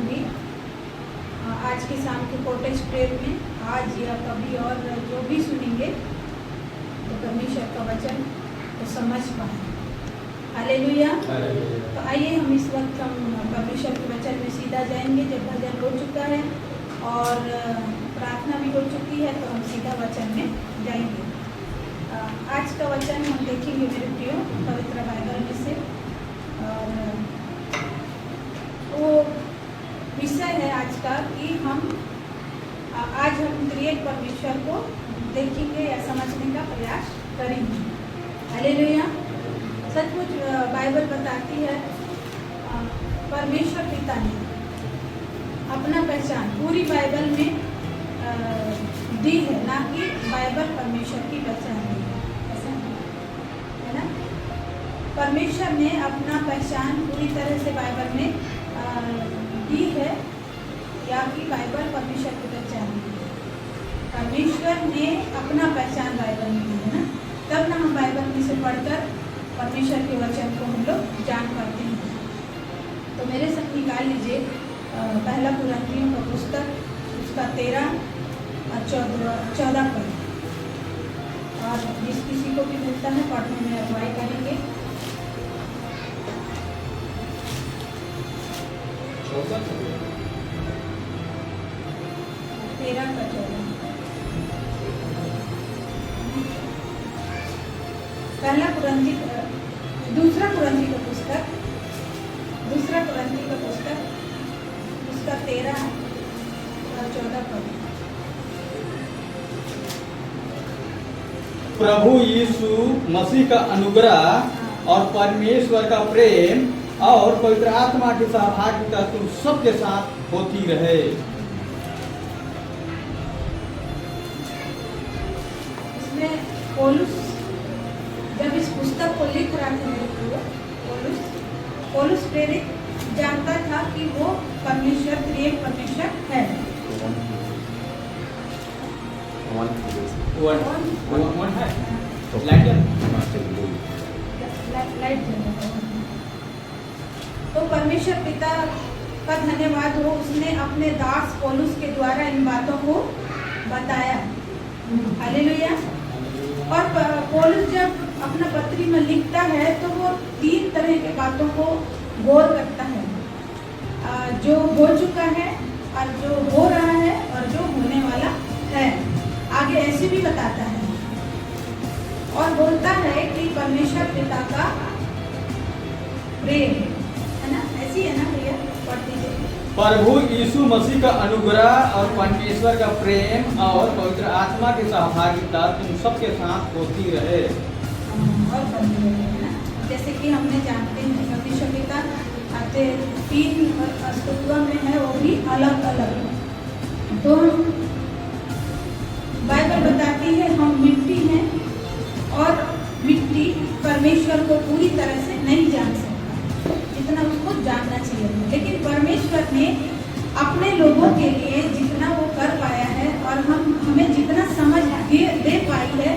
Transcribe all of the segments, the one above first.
भी आज की शाम के कॉटेज प्रेयर में आज या कभी और जो भी सुनेंगे तो परमेश्वर का वचन तो समझ पाए। हालेलुया। तो आइए हम इस वक्त हम परमेश्वर के वचन में सीधा जाएंगे। जब भजन हो चुका है और प्रार्थना भी हो चुकी है तो हम सीधा वचन में जाएंगे। आज का वचन हम देखेंगे मेरे प्रियो पवित्र बाइबल में से, और वो विषय है आज का कि आज हम त्रिएक परमेश्वर को देखेंगे या समझने का प्रयास करेंगे। हालेलुया। सचमुच बाइबल बताती है परमेश्वर पिता ने अपना पहचान पूरी बाइबल में दी है, ना कि बाइबल परमेश्वर की पहचान दी है, ऐसा है ना। परमेश्वर ने अपना पहचान पूरी तरह से बाइबल में दी है, या कि बाइबल परमेश्वर की पहचान दी है। परमेश्वर ने अपना पहचान बाइबल में दी है ना, तब ना हम बाइबल में से पढ़कर परमेश्वर के वचन को हम लोग जान पाते हैं। तो मेरे साथ निकाल लीजिए पहला कुरिन्थियों का पुस्तक, उसका 13 और 14 पद, और जिस किसी को भी मिलता है पढ़ने में अगुवाई करेंगे। 13 का 14 पहला कुरिन्थी दूसरा कुरिन्थी का पुस्तक उसका 13 और 14 पद। प्रभु यीशु मसीह का अनुग्रह और परमेश्वर का प्रेम और पवित्र आत्मा की सहभागिता तुम सबके साथ होती रहे। इसमें पौलुस जब इस पुस्तक को लिख रहा था, पौलुस प्रेरित जानता था कि वो परमेश्वर त्रिएक परमेश्वर है। तो परमेश्वर पिता का धन्यवाद हो, उसने अपने दास पौलुस के द्वारा इन बातों को बताया। हालेलुया। और पौलुस जब अपना पत्री में लिखता है तो वो 3 तरह के बातों को गौर करता है, जो हो चुका है और जो हो रहा है और जो होने वाला है। आगे ऐसे भी बताता है और बोलता है कि परमेश्वर पिता का प्रेम है ना, ऐसी है ना भैया, पढ़ दीजिए। प्रभु यीशु मसीह का अनुग्रह और परमेश्वर का प्रेम और पवित्र आत्मा की सहभागिता तुम सबके साथ होती रहे। और जैसे कि हमने जानते हैं परमेश्वर पिता आते 3 अस्तित्व में है, वो भी अलग अलग। तो बाइबल बताती है हम मिट्टी हैं और मिट्टी परमेश्वर को पूरी तरह से नहीं जान सकता जितना उसको जानना चाहिए, लेकिन परमेश्वर ने अपने लोगों के लिए जितना वो कर पाया है और हमें जितना समझ दे पाई है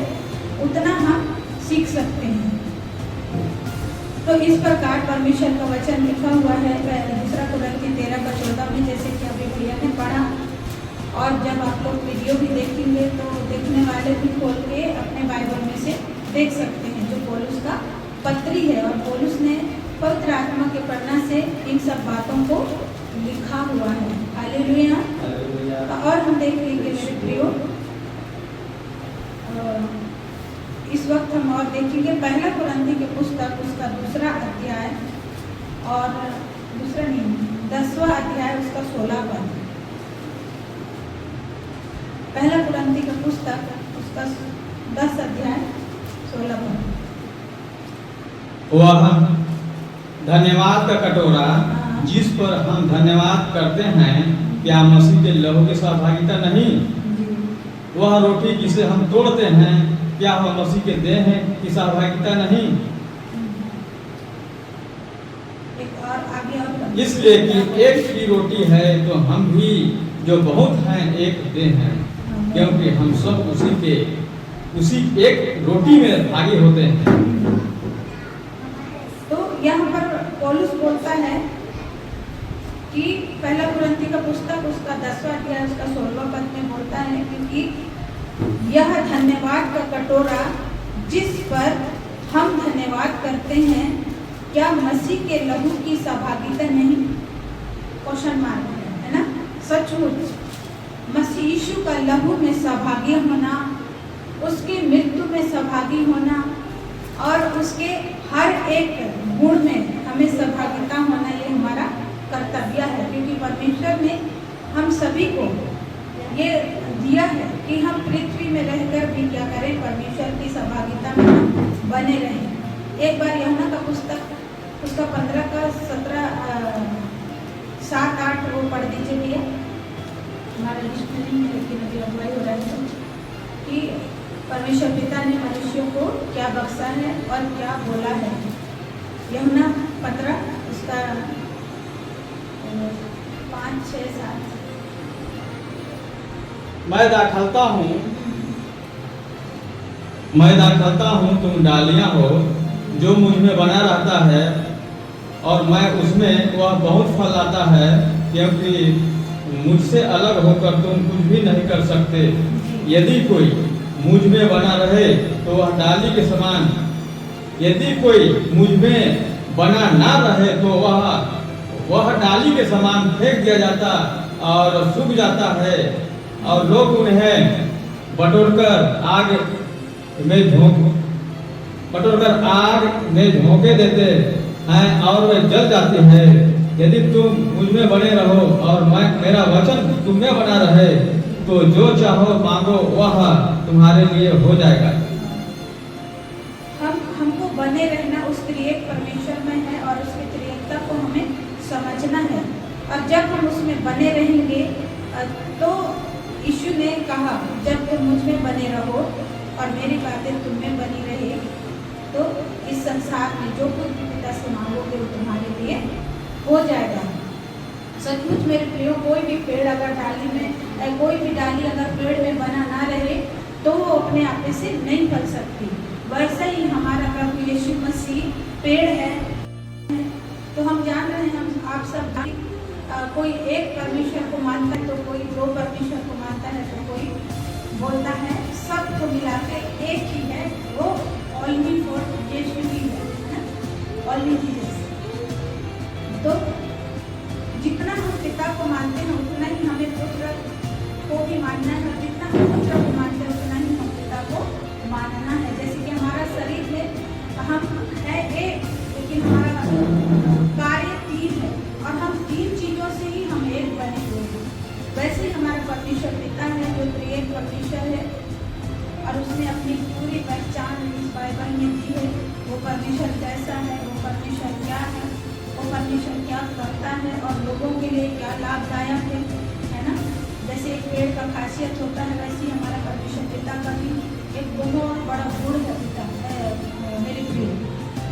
उतना हम सीख सकते हैं। तो इस प्रकार परमेश्वर का वचन लिखा हुआ है दूसरा कुरिन्थी 13 का 14 में, जैसे कि अभी भैया ने पढ़ा। और जब आप लोग वीडियो भी देखेंगे तो देखने वाले भी खोल के अपने बाइबल में से देख सकते हैं जो पौलुस का पत्री है, और पौलुस ने पवित्र आत्मा के प्रेरणा से इन सब बातों को लिखा हुआ है। हालेलुया। और हम देख लेंगे मेरे प्रियो, इस वक्त हम और देखेंगे पहला कुरिन्थी की पुस्तक, उसका 2 अध्याय और 10वां अध्याय उसका 16 पद। पहला कुरिन्थी का पुस्तक उसका 10 अध्याय 16 पद। वह धन्यवाद का कटोरा जिस पर हम धन्यवाद करते हैं, क्या मसीह के लहू की सहभागिता नहीं? वह रोटी जिसे हम तोड़ते हैं, क्या वह मसीह के देह की सहभागिता नहीं? इसलिए कि एक ही रोटी है तो हम भी जो बहुत हैं एक देह हैं, क्योंकि हम सब उसी एक रोटी में भागी होते हैं। तो यहाँ पर पौलुस बोलता है कि पहला कुरिन्थी का पुस्तक उसका 10वां अध्याय उसका 16वां पद में बोलता है, क्योंकि यह धन्यवाद का कटोरा जिस पर हम धन्यवाद करते हैं, क्या मसीह के लहू की सहभागिता नहीं? क्वेश्चन मार्क है ना। सचमुच मसीह यीशु का लहू में सहभागी होना, उसकी मृत्यु में सहभागी होना और उसके हर एक गुण में हमें सहभागिता होना, ये हमारा कर्तव्य है। क्योंकि परमेश्वर ने हम सभी को ये दिया है कि हम पृथ्वी में रहकर भी क्या करें, परमेश्वर की सहभागिता में हम बने रहें। एक बार यूहन्ना का पुस्तक उसका 15 का 17 7-8 वो पढ़ दीजिए भैया। हमारा लिस्ट में नहीं है लेकिन अभी अगुवाई हो रहा है कि परमेश्वर पिता ने मनुष्यों को क्या बख्शा है और क्या बोला है। यूहन्ना 15 उसका 5, 6, 7। मैं दाखलता हूँ तुम डालियाँ हो, जो मुझ में बना रहता है और मैं उसमें, वह बहुत फल लाता है, क्योंकि मुझसे अलग होकर तुम कुछ भी नहीं कर सकते। यदि कोई मुझ में बना रहे तो वह डाली के समान, यदि कोई मुझ में बना ना रहे तो वह डाली के समान फेंक दिया जाता और सूख जाता है, और लोग उन्हें बटोरकर आग में झोंके देते हैं और वे जल जाते हैं। यदि तुम मुझ में बने रहो और मेरा वचन तुम में बना रहे, तो जो चाहो मांगो वह तुम्हारे लिए हो जाएगा। हमको बने रहना उस त्रिएक परमेश्वर में है और उसकी त्रिएकता को हमें समझना है। और जब हम उसमें बने रहेंगे तो यीशु ने कहा, जब तुम मुझ में बने रहो और मेरी बातें तुम में बनी रहे, तो इस संसार में जो कुछ भी पिता से मांगोगे वो तुम्हारे लिए हो जाएगा। सचमुच मेरे प्रियो, कोई भी पेड़ अगर डाली में, कोई भी डाली अगर पेड़ में बना ना रहे तो वो अपने आप से नहीं फल सकती। वैसे ही हमारा प्रभु यीशु मसीह पेड़ है। तो हम जान रहे हैं, हम आप सब कोई एक परमेश्वर को मानता है, तो कोई दो परमेश्वर को मानता है, तो कोई बोलता है सबको मिला के एक ही है, वो ओनली फॉर यीशु ही है, ओनली जीसस। तो जितना हम पिता को मानते हैं उतना ही हमें पुत्र को भी मानना है, जितना हम पुत्र को मानते हैं उतना ही हम पिता को मानना है। जैसे कि हमारा शरीर में हम है एक, लेकिन हमारा कार्य 3 है और हम 3 चीज़ों से ही हम एक बने हुए हैं। वैसे ही हमारा परमेश्वर पिता है जो त्रिएक परमेश्वर है और उसने अपनी पूरी पहचान इस बाइबल में दी है। वो परमेश्वर कैसा है, वो परमेश्वर क्या है, वो परमेश्वर क्या करता है और लोगों के लिए क्या लाभदायक है ना। जैसे एक पेड़ का खासियत होता है, वैसे ही हमारा परमेश्वर पिता का भी एक बहुत बड़ा गुण है पिता मेरे प्रिय,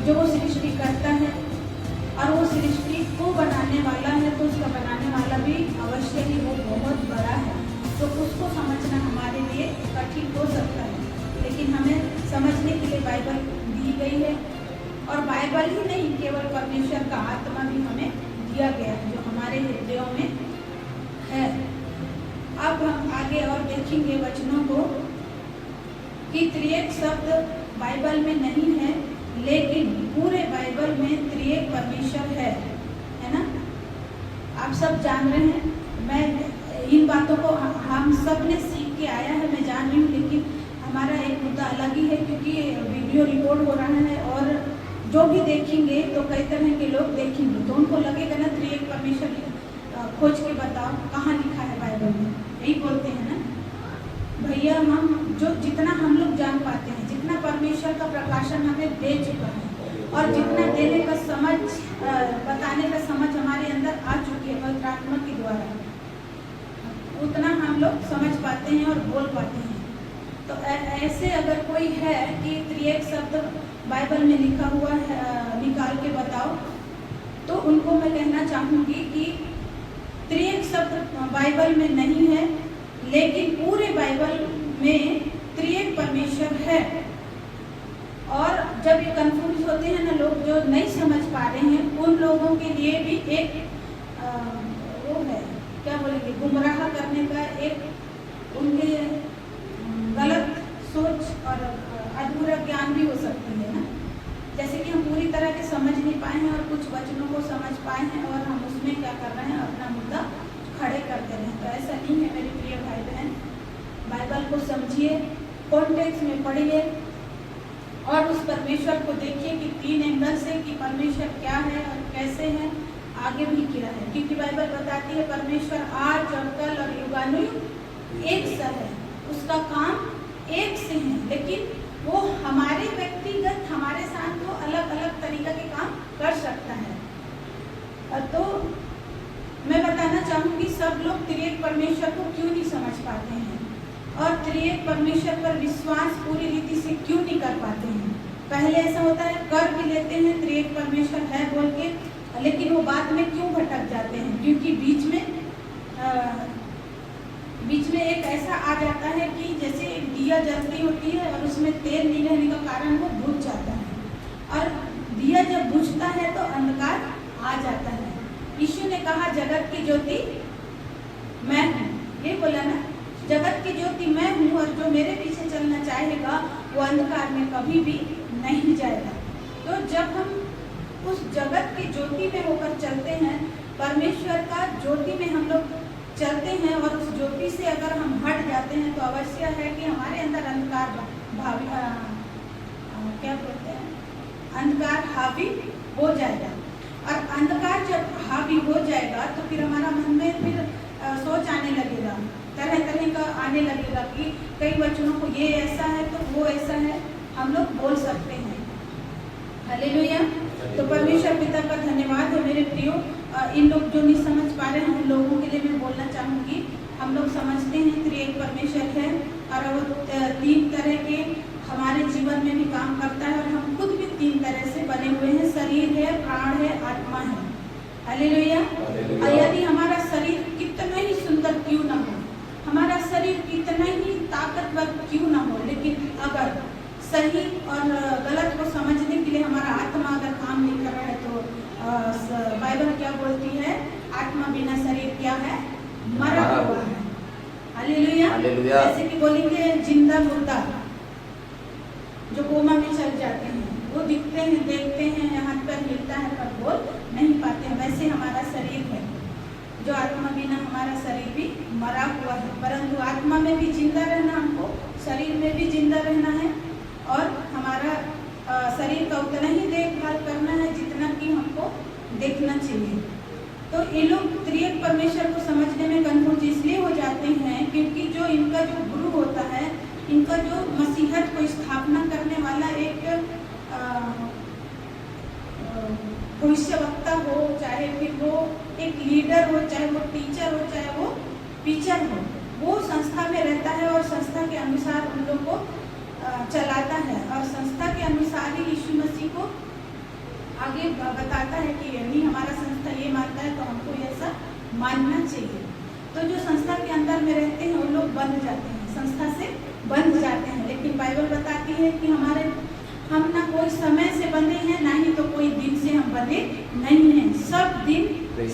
जो वो सृष्टि करता है और वो सृष्टि को बनाने वाला है, तो उसका बनाने वाला भी अवश्य ही वो बहुत बड़ा है। तो उसको समझना हमारे लिए कठिन हो सकता है, लेकिन हमें समझने के लिए बाइबल दी गई है। और बाइबल ही नहीं, केवल परमेश्वर का आत्मा भी हमें दिया गया है जो हमारे हृदयों में है। अब हम आगे और देखेंगे वचनों को कि त्रिएक शब्द बाइबल में नहीं है, लेकिन पूरे बाइबल में त्रिएक परमेश्वर है ना। आप सब जान रहे हैं, मैं इन बातों को हम सब ने सीख के आया है, मैं जान रही हूँ, लेकिन हमारा एक मुद्दा अलग ही है क्योंकि वीडियो रिकॉर्ड हो रहा है और जो भी देखेंगे तो कई तरह के लोग देखेंगे, तो उनको लगेगा ना त्रिएक परमेश्वर खोज के बताओ कहाँ लिखा है बाइबल में, यही बोलते हैं ना भैया। हम जो जितना हम लोग जान पाते हैं, जितना परमेश्वर का प्रकाशन हमें दे चुका है और जितना देने का समझ, बताने का समझ हमारे अंदर आ चुकी है पवित्र आत्मा के द्वारा, उतना हम लोग समझ पाते हैं और बोल पाते हैं। तो ऐसे अगर कोई है कि त्रिएक शब्द बाइबल में लिखा हुआ है, निकाल के बताओ, तो उनको मैं कहना चाहूँगी कि त्रिएक शब्द बाइबल में नहीं है, लेकिन पूरे बाइबल में त्रिएक परमेश्वर है। और जब ये कंफ्यूज होते हैं ना लोग जो नहीं समझ पा रहे हैं, उन लोगों के लिए भी एक एक उनके गलत सोच और अधूरा ज्ञान भी हो सकती है ना। जैसे कि हम पूरी तरह के समझ नहीं पाए हैं और कुछ वचनों को समझ पाए हैं और हम उसमें क्या कर रहे हैं, अपना मुद्दा खड़े करते रहे। तो ऐसा नहीं है मेरे प्रिय भाई बहन, बाइबल को समझिए, कॉन्टेक्स्ट में पढ़िए और उस परमेश्वर को देखिए कि 3 एंगल से कि परमेश्वर क्या है और कैसे है, आगे भी क्या है। क्योंकि बाइबल बताती है परमेश्वर आज और कल और युगानुयुग एक सा है, उसका काम एक से है, लेकिन वो हमारे व्यक्तिगत हमारे साथ वो अलग अलग तरीका के काम कर सकता है। तो मैं बताना चाहूँगी सब लोग त्रिएक परमेश्वर को क्यों नहीं समझ पाते हैं और त्रिएक परमेश्वर पर विश्वास पूरी रीति से क्यों नहीं कर पाते हैं। पहले ऐसा होता है, कर भी लेते हैं त्रिएक परमेश्वर है बोल के, लेकिन वो बाद में क्यों भटक जाते हैं, क्योंकि बीच में एक ऐसा आ जाता है कि जैसे एक दिया जलती होती है और उसमें तेल नहीं रहने का कारण वो बुझ जाता है और दिया जब बुझता है तो अंधकार आ जाता है। यीशु ने कहा जगत की ज्योति मैं हूँ, ये बोला ना, जगत की ज्योति मैं हूँ और जो मेरे पीछे चलना चाहेगा वो अंधकार में कभी भी नहीं जाएगा। तो जब हम उस जगत की ज्योति में होकर चलते हैं, परमेश्वर का ज्योति में हम लोग चलते हैं और उस ज्योति से अगर हम हट जाते हैं तो अवश्य है कि हमारे अंदर अंधकार क्या बोलते हैं, अंधकार हावी हो जाएगा। और अंधकार जब हावी हो जाएगा तो फिर हमारा मन में फिर सोच आने लगेगा, तरह तरह का आने लगेगा कि कई वचनों को ये ऐसा है तो वो ऐसा है, हम लोग बोल सकते हैं। हालेलुया। तो परमेश्वर पिता का धन्यवाद है मेरे प्रियो। इन लोग जो नहीं समझ पा रहे हैं उन लोगों के लिए मैं बोलना चाहूँगी, हम लोग समझते हैं त्रिएक परमेश्वर है और वो 3 तरह के हमारे जीवन में भी काम करता है और हम खुद भी 3 तरह से बने हुए हैं, शरीर है, प्राण है, आत्मा है। हालेलुया। और यदि हमारा शरीर कितना ही सुंदर क्यों ना हो, हमारा शरीर कितना ही ताकतवर क्यों ना हो, लेकिन अगर सही और गलत को समझने के लिए हमारा आत्मा अगर काम नहीं कर रहा है तो बाइबल क्या बोलती है, आत्मा बिना शरीर क्या है, मरा हुआ है। हालेलुया। जैसे कि बोलेंगे जिंदा मुर्दा जो कोमा में चल जाते हैं, वो दिखते हैं, देखते हैं, हाथ पैर हिलता है पर बोल नहीं पाते हैं, वैसे हमारा शरीर है जो आत्मा बिना हमारा शरीर भी मरा हुआ है। परंतु आत्मा में भी जिंदा रहना, हमको शरीर में भी जिंदा रहना है और हमारा शरीर का उतना ही देखभाल करना है जितना कि हमको देखना चाहिए। तो ये लोग त्रिएक परमेश्वर को समझने में कंफ्यूज इसलिए हो जाते हैं क्योंकि जो इनका जो गुरु होता है, इनका जो मसीहत को स्थापना करने वाला एक भविष्यवक्ता हो, चाहे फिर वो एक लीडर हो, चाहे वो टीचर हो, चाहे वो टीचर हो, वो संस्था में रहता है और संस्था के अनुसार उन लोग को चलाता है और संस्था के अनुसार ही यीशु मसीह को आगे बताता है कि यदि हमारा संस्था ये मानता है तो हमको ऐसा मानना चाहिए। तो जो संस्था के अंदर में रहते हैं वो लोग बंध जाते हैं, संस्था से बंध जाते हैं। लेकिन बाइबल बताती है कि हम ना कोई समय से बंधे हैं, ना ही तो कोई दिन से हम बंधे नहीं हैं। सब दिन,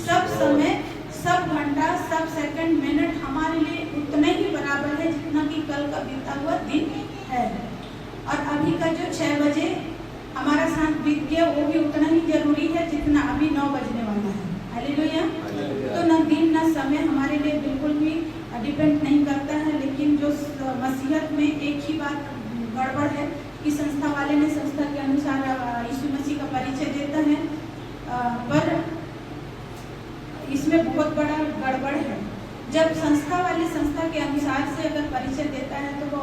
सब समय, सब घंटा, सब सेकंड, मिनट हमारे लिए उतना ही बराबर है जितना कि कल का बीता हुआ दिन है। और अभी का जो 6 बजे हमारा साथ बीत गया वो भी उतना ही जरूरी है जितना अभी 9 बजने वाला है। हालेलुया। तो न दिन न समय हमारे लिए बिल्कुल भी डिपेंड नहीं करता है। लेकिन जो मसीहत में एक ही बात गड़बड़ है कि संस्था वाले ने संस्था के अनुसार यीशु मसीह का परिचय देता है, पर इसमें बहुत बड़ा गड़बड़ है। जब संस्था वाले संस्था के अनुसार से अगर परिचय देता है तो वो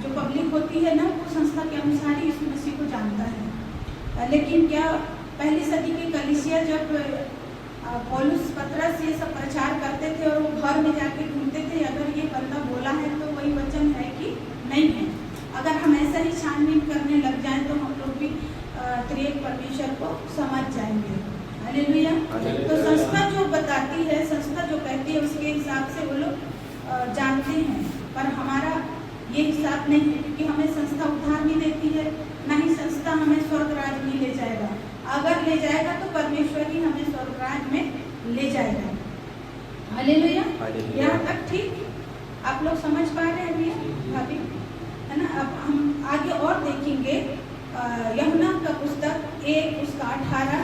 जो पब्लिक होती है ना, वो संस्था के अनुसार ही यीशु मसीह को जानता है। लेकिन क्या पहली सदी की कलीसिया जब पौलुस पतरस ये सब प्रचार करते थे और वो घर में जाके ढूंढते थे अगर ये बंदा बोला है तो वही वचन है कि नहीं है। अगर हम ऐसा ही छानबीन करने लग जाएं तो हम लोग भी त्रिएक परमेश्वर को समझ जाएंगे। हालेलुया। तो संस्था जो बताती है, संस्था जो कहती है उसके हिसाब से वो लोग जानते हैं, पर हमारा ये हिसाब नहीं है क्योंकि हमें संस्था उद्धार नहीं देती है, ना ही संस्था हमें स्वर्ग राज में ले जाएगा। अगर ले जाएगा तो परमेश्वर ही हमें स्वर्ग राज में ले जाएगा। हालेलुया। हालेलुया। यहाँ तक ठीक आप लोग समझ पा रहे हैं भैया भाभी, है ना। अब हम आगे और देखेंगे यूहन्ना का पुस्तक 1 उसका 18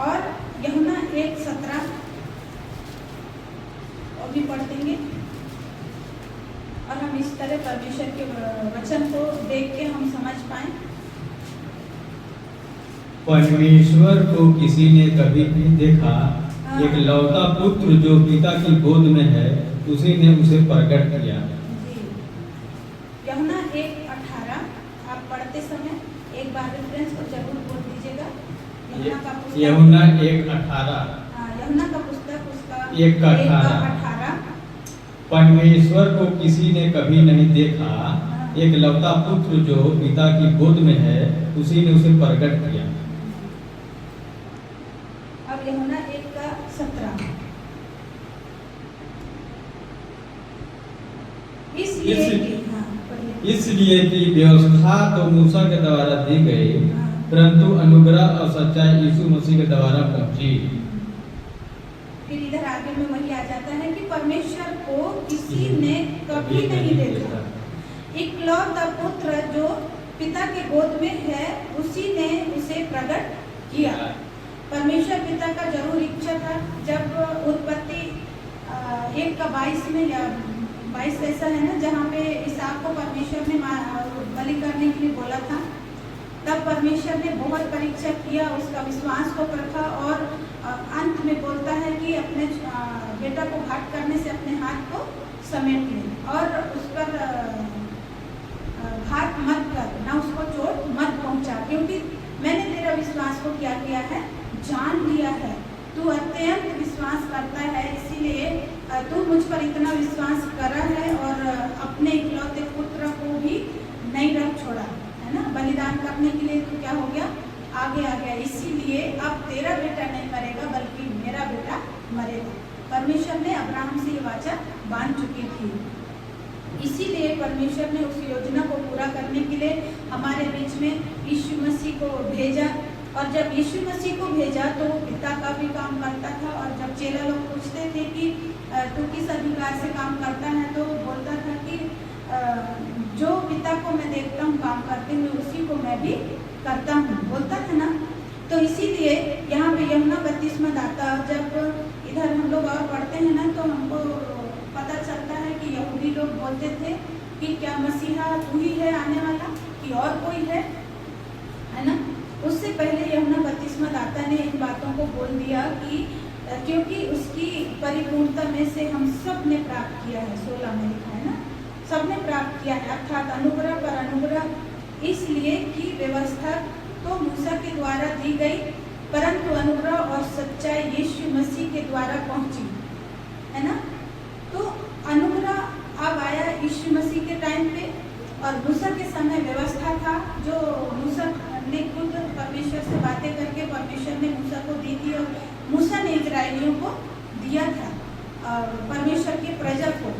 और यूहन्ना 1:17 और भी पढ़ देंगे और हम इस तरह परमेश्वर के वचन को देख के हम समझ पाए। परमेश्वर को किसी ने कभी नहीं देखा, एक लौता पुत्र जो पिता की गोद में है उसी ने उसे प्रकट किया। जी, यूहन्ना 1:18 आप पढ़ते समय एक बार रेफरेंस को जरूर बोल दीजिएगा। यूहन्ना 1:18 यूहन्ना का पुस्तक उसका 1:18 परमेश्वर को किसी ने कभी नहीं देखा, एक लौता पुत्र जो पिता की गोद में है उसी ने उसे प्रकट किया। अब यूहन्ना 1:17 इसलिए कि व्यवस्था तो मूसा के द्वारा दी गई, परंतु अनुग्रह और सच्चाई यीशु मसीह के द्वारा पहुंची। फिर इधर आगे में वही आ जाता है कि परमेश्वर को किसी ने कभी नहीं देखा, इकलौता पुत्र जो पिता के गोद में है उसी ने उसे प्रकट किया। परमेश्वर पिता का जरूर इच्छा था। जब उत्पत्ति 1:22 में या 22 ऐसा है ना, जहाँ पे इसहाक को परमेश्वर ने बलि करने के लिए बोला था, तब परमेश्वर ने बहुत परीक्षा किया, उसका विश्वास को परखा और अंत में बोलता है कि अपने बेटा को घात करने से अपने हाथ को समेट ले और उस पर घात मत कर, ना उसको चोट मत पहुंचा, क्योंकि मैंने तेरा विश्वास को क्या किया है, जान लिया है। तू अत्यंत विश्वास करता है, इसीलिए तू मुझ पर इतना विश्वास करा है और अपने इकलौते पुत्र को भी नहीं रख छोड़ा, है ना। बलिदान करने के लिए तो क्या हो गया, आगे आ गया। इसीलिए अब तेरा बेटा नहीं मरेगा बल्कि मेरा बेटा मरेगा। परमेश्वर ने अब्राहम से ये वाचा बांध चुकी थी। इसीलिए परमेश्वर ने उस योजना को पूरा करने के लिए हमारे बीच में यीशु मसीह को भेजा, और जब यीशु मसीह को भेजा तो वो पिता का भी काम करता था। और जब चेला लोग पूछते थे कि तू किस अधिकार से काम करता है, तो बोलता था कि जो पिता को मैं देखता हूँ काम करते हुए उसी को मैं भी करता हूँ, बोलता था ना। तो इसीलिए यहाँ पे यूहन्ना 32वां दाता, जब इधर हम लोग और पढ़ते हैं ना, तो हमको पता चलता है कि यहूदी लोग बोलते थे कि क्या मसीहा तू ही है आने वाला कि और कोई है ना। उससे पहले यूहन्ना 32वां दाता ने इन बातों को बोल दिया कि क्योंकि उसकी परिपूर्णता में से हम सब ने प्राप्त किया है, 16 में लिखा है ना, सब ने प्राप्त किया है, अर्थात अनुग्रह पर अनुग्रह। इसलिए कि व्यवस्था तो मूसा के द्वारा दी गई, परंतु अनुग्रह और सच्चाई यीशु मसीह के द्वारा पहुंची, है ना। तो अनुग्रह अब आया यीशु मसीह के टाइम पे, और मूसा के समय व्यवस्था था जो मूसा ने खुद परमेश्वर से बातें करके परमेश्वर ने मूसा को दी थी, और मूसा ने इजराइलियों को दिया था परमेश्वर के प्रजा को।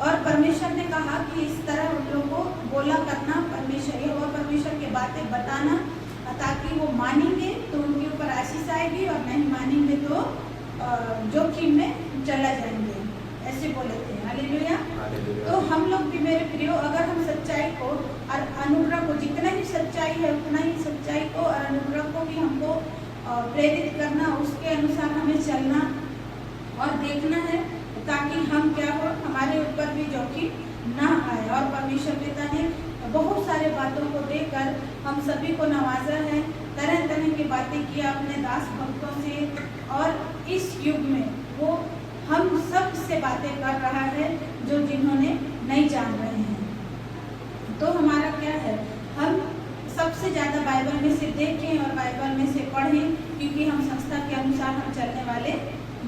और परमेश्वर ने कहा कि इस तरह उन लोगों को बोला करना परमेश्वर और परमेश्वर की बातें बताना, ताकि वो मानेंगे तो उनके ऊपर आशीष आएगी और नहीं मानेंगे तो जोखिम में चला जाएंगे, ऐसे बोले थे। हालेलुया। तो हम लोग भी मेरे प्रियो, अगर हम सच्चाई को और अनुग्रह को, जितना ही सच्चाई है उतना ही सच्चाई को और अनुग्रह को भी हमको प्रेरित करना, उसके अनुसार हमें चलना और देखना है, ताकि हम क्या हो, हमारे ऊपर भी जोखिम ना आए। और परमेश्वर पिता ने बहुत सारे बातों को देकर हम सभी को नवाजा है, तरह तरह की बातें किया अपने दास भक्तों से, और इस युग में वो हम सब से बातें कर रहा है जो जिन्होंने नहीं जान रहे हैं। तो हमारा क्या है, हम सबसे ज़्यादा बाइबल में से देखें और बाइबल में से पढ़ें, क्योंकि हम संस्था के अनुसार हम चलने वाले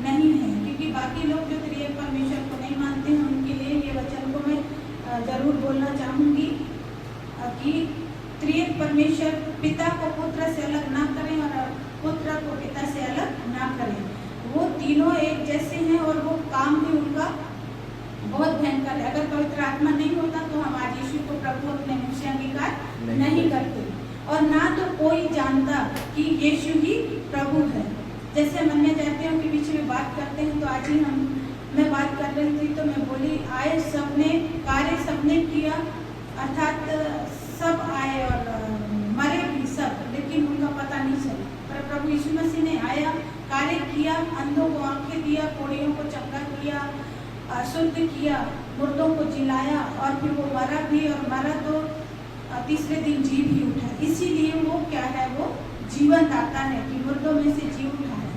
नहीं हैं। क्योंकि बाकी लोग जो त्रिएक परमेश्वर को नहीं मानते हैं, उनके लिए ये वचन को मैं ज़रूर बोलना चाहूँगी कि त्रिएक परमेश्वर पिता को पुत्र से अलग ना करें और पुत्र को पिता से अलग ना करें। वो तीनों एक जैसे हैं और वो काम भी उनका बहुत भयंकर है। अगर पवित्र आत्मा नहीं होता तो हम आज यीशु को प्रभु अपने मुँह से अंगीकार नहीं करते, और ना तो कोई जानता कि यीशु ही प्रभु है। जैसे हम अन्य जातियों के बीच में बात करते हैं तो आज ही हम मैं बात कर रही थी तो मैं बोली आए सबने, कार्य सबने किया, अर्थात सब आए और मरे भी सब, लेकिन उनका पता नहीं चला। पर प्रभु यीशु मसीह ने आया, कार्य किया, अंधों को आंखें दिया, कोढ़ियों को चंगा किया, शुद्ध किया, मुर्दों को जिलाया, और फिर वो मरा भी, और मरा तो तीसरे दिन जी भी उठा। इसीलिए वो क्या है, वो जीवन दाता है कि मुर्दों में से जी उठा है।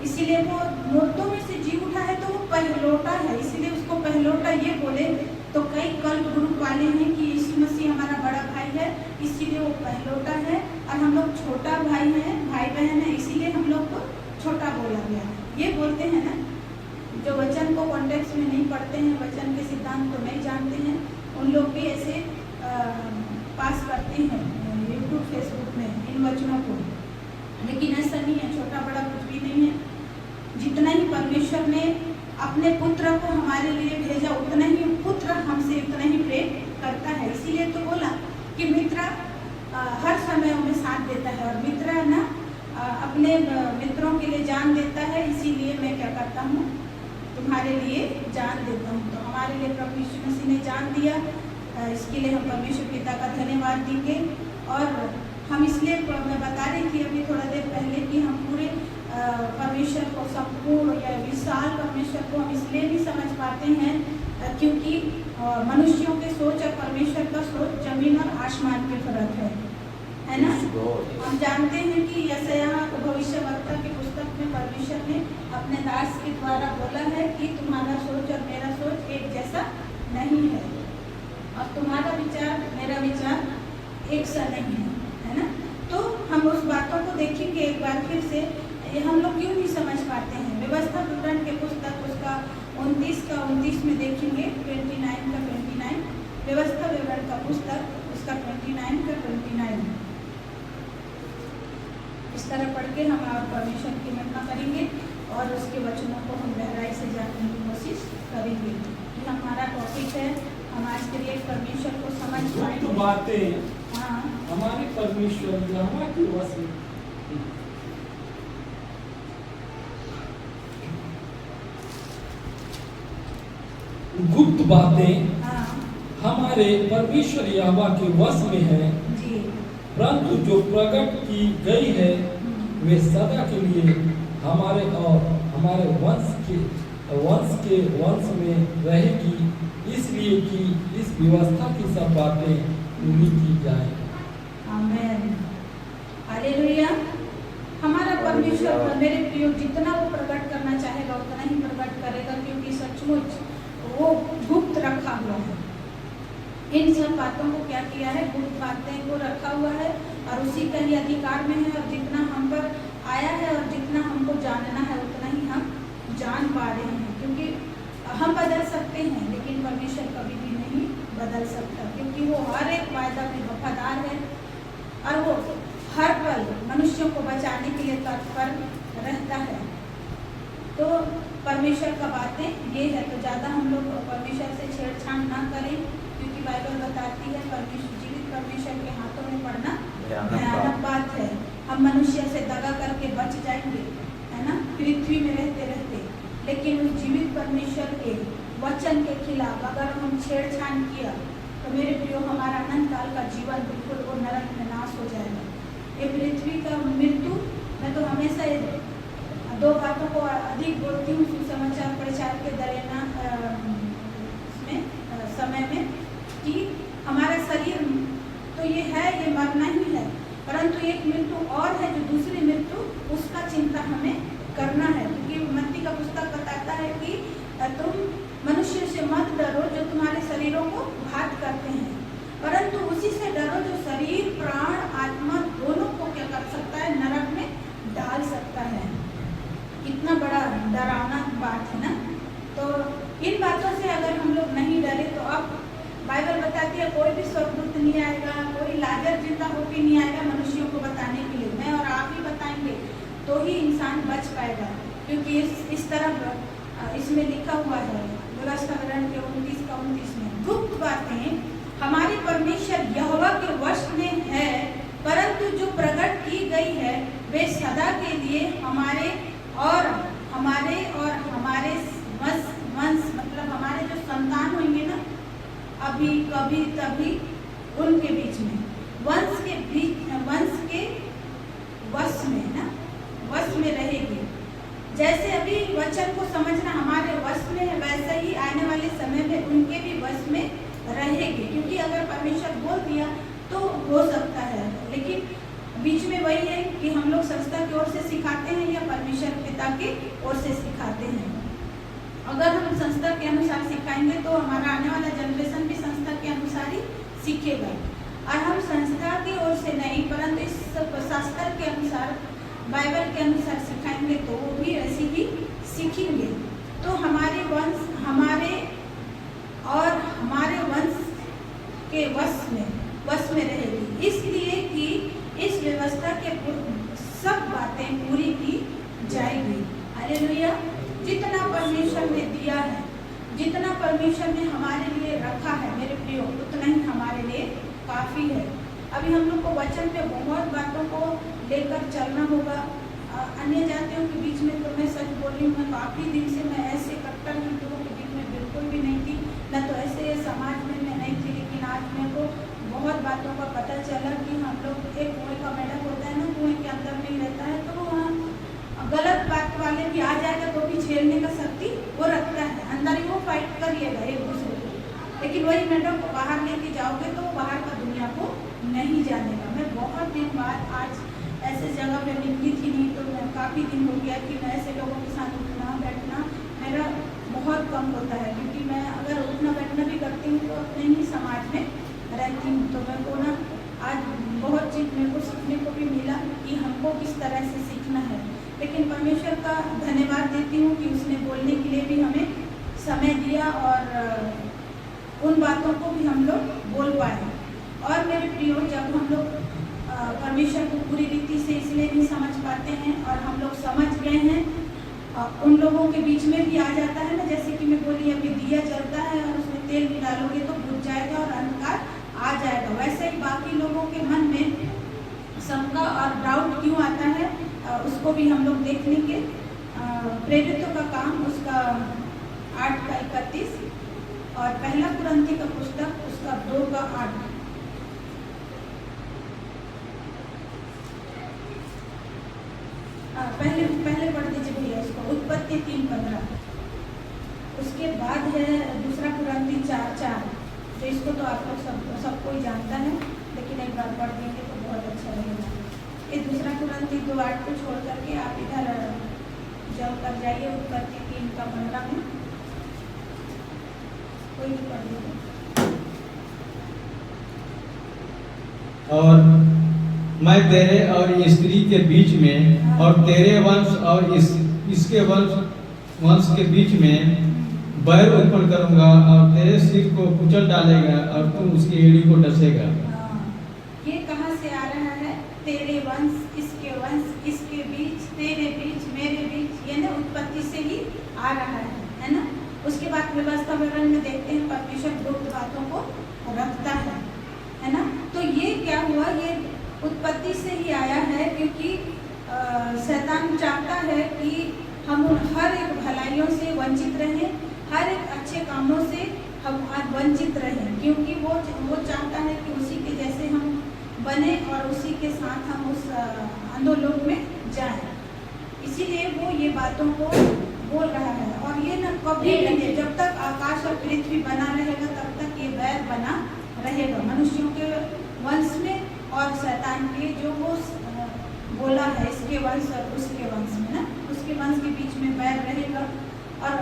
इसीलिए वो मुर्दों में से जी उठा है तो वो पहलौटा है, इसीलिए उसको पहलौटा ये बोले। तो कई कल्प ग्रुप वाले हैं कि यीशु मसीह हमारा बड़ा भाई है, इसीलिए वो पहलौटा है, और हम लोग छोटा भाई हैं, भाई बहन है, इसीलिए हम लोग को छोटा बोला गया है। ये बोलते हैं ना, जो वचन को कॉन्टेक्स्ट में नहीं पढ़ते हैं, वचन के सिद्धांत को नहीं जानते हैं, उन लोग भी ऐसे पास करते हैं यूट्यूब फेसबुक में इन वचनों को, लेकिन ऐसा नहीं है, छोटा बड़ा कुछ भी नहीं है। जितना ही परमेश्वर ने अपने पुत्र को हमारे लिए भेजा, उतना ही पुत्र हमसे उतना ही प्रेम करता है। इसीलिए तो बोला कि मित्र हर समय में साथ देता है, और मित्र ना अपने मित्रों के लिए जान देता है। इसीलिए मैं क्या करता हूँ, तुम्हारे लिए जान देता हूँ। तो हमारे लिए प्रभु यीशु मसीह ने जान दिया, इसके लिए हम परमेश्वर पिता का धन्यवाद देंगे। और हम इसलिए, मैं बता रही थी अभी थोड़ा देर पहले कि हम पूरे परमेश्वर को, संपूर्ण या विशाल परमेश्वर को हम इसलिए नहीं समझ पाते हैं क्योंकि मनुष्यों के सोच और परमेश्वर का सोच जमीन और आसमान के फर्क है ना। हम जानते हैं कि यशायाह भविष्यवक्ता की पुस्तक में परमेश्वर ने अपने दास के द्वारा बोला है कि तुम्हारा सोच और मेरा सोच एक जैसा नहीं है, और तुम्हारा विचार मेरा विचार एक सा नहीं है ना। तो हम उस बातों को देखेंगे एक बार फिर से। ये हम लोग क्यों नहीं समझ पाते हैं। व्यवस्था विवरण के पुस्तक उसका 29 में देखेंगे, 29 का 29, व्यवस्था विवरण का पुस्तक उसका 29 का 29। इस तरह पढ़ के हम और परमेश्वर की महिमा करेंगे और उसके वचनों को हम गहराई से जानने की कोशिश करेंगे। ये हमारा टॉपिक है, हम आज के लिए परमेश्वर को समझ पाएंगे। बातें हाँ, हमारे परमेश्वर यहोवा के वश में। गुप्त बातें हाँ हमारे परमेश्वर यहोवा के वश में है, जी, परंतु जो प्रकट की गई है वे सदा के लिए हमारे और हमारे वंश में रहेगी, इसलिए कि इस व्यवस्था की सब बातें पूरी की जाए। आमेन, हालेलुया। हमारा परमेश्वर, मेरे प्रियो, जितना वो प्रकट करना चाहेगा उतना ही प्रकट करेगा, क्योंकि सचमुच वो गुप्त रखा हुआ है। इन सब बातों को क्या किया है, गुप्त बातें को रखा हुआ है, और उसी का ही अधिकार में है। और जितना हम पर आया है और जितना हमको जानना है उतना ही हम जान पा रहे हैं, क्योंकि हम बदल सकते हैं लेकिन परमेश्वर कभी भी नहीं बदल सकता, क्योंकि वो हर एक वायदा में वफादार है और वो हर पल मनुष्यों को बचाने के लिए तत्पर रहता है। तो परमेश्वर का बातें ये है, तो ज़्यादा हम लोग परमेश्वर से छेड़छाड़ ना करें, क्योंकि बाइबल बताती है परमेश्वर, जीवित परमेश्वर के हाथों में पड़ना भयानक बात है। हम मनुष्य से दगा करके बच जाएंगे, है ना, पृथ्वी में रहते रहते, लेकिन उस जीवित परमेश्वर के वचन के खिलाफ अगर हम छेड़छाड़ किया तो मेरे प्रियो हमारा अनंत काल का जीवन बिल्कुल वो नरक में नाश हो जाएगा। ये पृथ्वी का मृत्यु, मैं तो हमेशा दो बातों को अधिक बोलती हूँ सुसमाचार प्रचार के दरेना समय में, कि हमारा शरीर तो ये है, ये मरना ही है, परंतु एक मृत्यु और है जो दूसरी मृत्यु, उसका चिंता हमें करना है। क्योंकि मत्ती का पुस्तक बताता है कि तुम मनुष्य से मत डरो जो तुम्हारे शरीरों को घात करते हैं, परंतु उसी से डरो जो शरीर, प्राण, आत्मा दोनों को क्या कर सकता है, नरक में डाल सकता है। कितना बड़ा डरावना बात है ना। तो इन बातों से अगर हम लोग नहीं डरे तो अब बाइबल बताती है कोई भी स्वर्गदूत नहीं आएगा, कोई लाजर जिंदा होकर नहीं आएगा मनुष्यों को बताने के लिए, मैं और आप ही बताएंगे तो ही इंसान बच पाएगा। क्योंकि इस तरह इसमें लिखा हुआ है व्यवस्था विवरण के 29 का 29 में, गुप्त बातें हमारे परमेश्वर यहोवा के वश में है, परंतु जो प्रकट की गई है वे सदा के लिए हमारे और हमारे वश कभी तभी उनके बीच में, वंश के वश में ना, वश में रहेगी। जैसे अभी वचन को समझना हमारे वश में है, वैसे ही आने वाले समय में उनके भी वश में रहेगी। क्योंकि अगर परमेश्वर बोल दिया तो हो सकता है, लेकिन बीच में वही है कि हम लोग संस्था की ओर से सिखाते हैं या परमेश्वर पिता की ओर से सिखाते हैं। अगर हम संस्था के अनुसार सिखाएंगे तो हमारा आने वाला जनरेशन भी संस्था के अनुसार ही सीखेगा। और हम संस्था की ओर से नहीं परंतु इस शास्त्र के अनुसार, बाइबल के अनुसार सिखाएंगे तो वो भी ऐसे ही सीखेंगे। तो हमारे वंश हमारे वंश के वश में रहेगी, इसलिए कि इस व्यवस्था के सब बातें पूरी की जाएगी। हालेलुया। जितना परमेश्वर ने दिया है, जितना परमेश्वर ने हमारे लिए रखा है मेरे प्रियो, उतना ही हमारे लिए काफ़ी है। अभी हम लोग को वचन पे बहुत बातों को लेकर चलना होगा। अन्य जातियों के बीच में तो मैं सच बोल रही हूँ, मैं काफ़ी दिन से मैं ऐसे कट्टर हिंदुओं के बीच में बिल्कुल भी नहीं थी, न तो ऐसे समाज में मैं नहीं थी। लेकिन आज मेरे को बहुत बातों का पता चला कि हम लोग एक कुएं का मेढक होता है ना, कुएं के अंदर नहीं रहता है, तो वहाँ गलत बात वाले भी आ जाएगा तो भी छेड़ने का शक्ति वो रखता है, अंदर ही वो फाइट करिएगा एक दूसरे को। लेकिन वही मेढक को बाहर लेके जाओगे तो बाहर का दुनिया को नहीं जानेगा। मैं बहुत दिन बाद आज ऐसे जगह पे निकली थी, नहीं तो मैं काफ़ी दिन हो गया कि मैं ऐसे लोगों के साथ उठना बैठना मेरा बहुत कम होता है। क्योंकि मैं अगर उठना बैठना भी करती हूँ तो अपने ही समाज में रहती हूँ। तो मेरे को ना आज बहुत चीज़ मेरे को सीखने को भी मिला कि हमको किस तरह से सीखना है। लेकिन परमेश्वर का धन्यवाद देती हूँ कि उसने बोलने के लिए भी हमें समय दिया और उन बातों को भी हम लोग बोल पाए। और मेरे प्रियो, जब हम लोग परमेश्वर को पूरी रीति से इसलिए नहीं समझ पाते हैं और हम लोग समझ गए हैं, उन लोगों के बीच में भी आ जाता है ना, जैसे कि मैं बोली अभी दिया जलता है और उसमें तेल भी डालोगे तो बुझ जाएगा और अंधकार आ जाएगा। वैसे ही बाकी लोगों के मन में शंका और डाउट क्यों आता है, उसको भी हम लोग देख लेंगे। प्रेरितों का काम उसका 8:31 और पहला कुरिन्थी का पुस्तक उसका 2:8। पहले पढ़ दीजिए भैया उसको, उत्पत्ति 3:15। उसके बाद है दूसरा कुरिन्थी 4:4, तो इसको तो आप लोग सबको ही जानता है, लेकिन एक बार पढ़ देंगे तो बहुत अच्छा रहेगा। ये दूसरा कुरिन्थी 2:8 को छोड़ करके आप इधर जल कर जाइए उत्पत्ति 3:15 में, कोई भी पढ़ दीजिए। और मैं तेरे और स्त्री के बीच में और तेरे वंश और इसके वंश के बीच में बैर उत्पन्न करूंगा और तेरे सिर को कुचल डालेगा और तू उसकी एड़ी को डसेगा। ये कहाँ से आ रहा है? तेरे वंश, इसके बीच, तेरे बीच, मेरे बीच, ये ना उत्पत्ति से ही आ रहा है ना। उसके बाद व्यवस्था विवरण में देखते हैं परमेश्वर गुप्त बातों को रखता है ना। तो ये क्या हुआ, ये उत्पत्ति से ही आया है, क्योंकि शैतान चाहता है कि हम हर एक भलाइयों से वंचित रहें, हर एक अच्छे कामों से हम वंचित रहें, क्योंकि वो चाहता है कि उसी के जैसे हम बने और उसी के साथ हम उस अधोलोक में जाएं। इसीलिए वो ये बातों को बोल रहा है। और ये न कभी नहीं, जब तक आकाश और पृथ्वी बना रहेगा तब तक ये बैर बना रहेगा मनुष्यों के वंश में और शैतान के, जो वो बोला है इसके वंश और उसके वंश में ना, उसके वंश के बीच में बैर रहेगा। और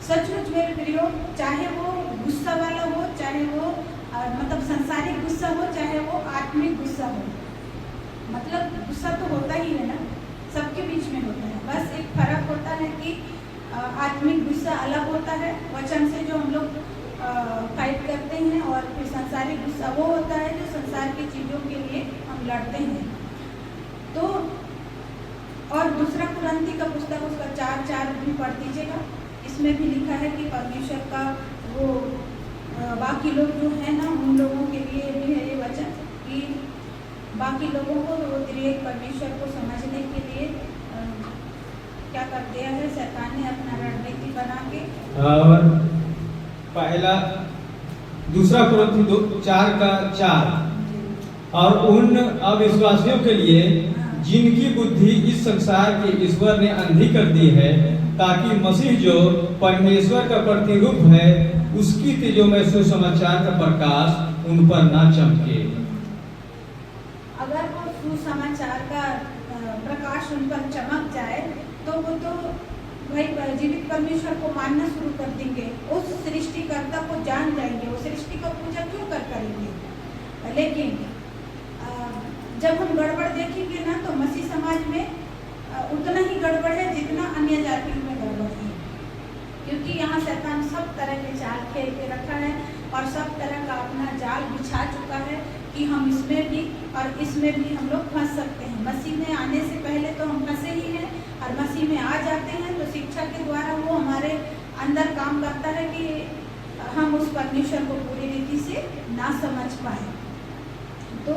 सचमुच मेरे प्रियो, चाहे वो गुस्सा वाला हो, चाहे वो मतलब संसारिक गुस्सा हो, चाहे वो आत्मिक गुस्सा हो, मतलब गुस्सा तो होता ही है ना, सबके बीच में होता है। बस एक फर्क होता है कि आत्मिक गुस्सा अलग होता है वचन से जो हम लोग फाइट करते हैं, और फिर संसारिक गुस्सा वो होता है जो संसार की चीज़ों के लिए हम लड़ते हैं। तो और दूसरा कुरिन्थी का पुस्तक उसका 4:4 भी पढ़ दीजिएगा। इसमें भी लिखा है कि परमेश्वर का वो बाकी लोग जो है ना, उन लोगों के लिए भी है ये वचन कि बाकी लोगों को वो त्रिएक परमेश्वर को समझने के लिए क्या कर दिया है शैतान ने, अपना रणनीति बना के। और पहला दूसरा कुरिन्थी 4:4 और उन अविश्वासियों के लिए जिनकी बुद्धि इस संसार के ईश्वर ने अंधी कर दी है, ताकि मसीह जो परमेश्वर का प्रतिरूप है उसकी तेजोमय सुसमाचार का प्रकाश उन पर ना चमके। अगर वो सुसमाचार का प्रकाश उन पर चमक जाए तो वो तो भाई जीवित परमेश्वर को मानना शुरू कर देंगे, उस सृष्टिकर्ता को जान जाएंगे, वो सृष्टि का पूजा क्यों करेंगे। लेकिन जब हम गड़बड़ देखेंगे ना तो मसीह समाज में उतना ही गड़बड़ है जितना अन्य जातियों में गड़बड़ है, क्योंकि यहाँ शैतान सब तरह के चाल खेल के रखा है और सब तरह का अपना जाल बिछा चुका है कि हम इसमें भी और इसमें भी हम लोग फंस सकते हैं। मसीह में आने से पहले तो हम फंसे ही हैं और मसीह में आ जाते हैं तो शिक्षा के द्वारा वो हमारे अंदर काम करता है कि हम उस परमेश्वर को पूरी रीति से ना समझ पाए। तो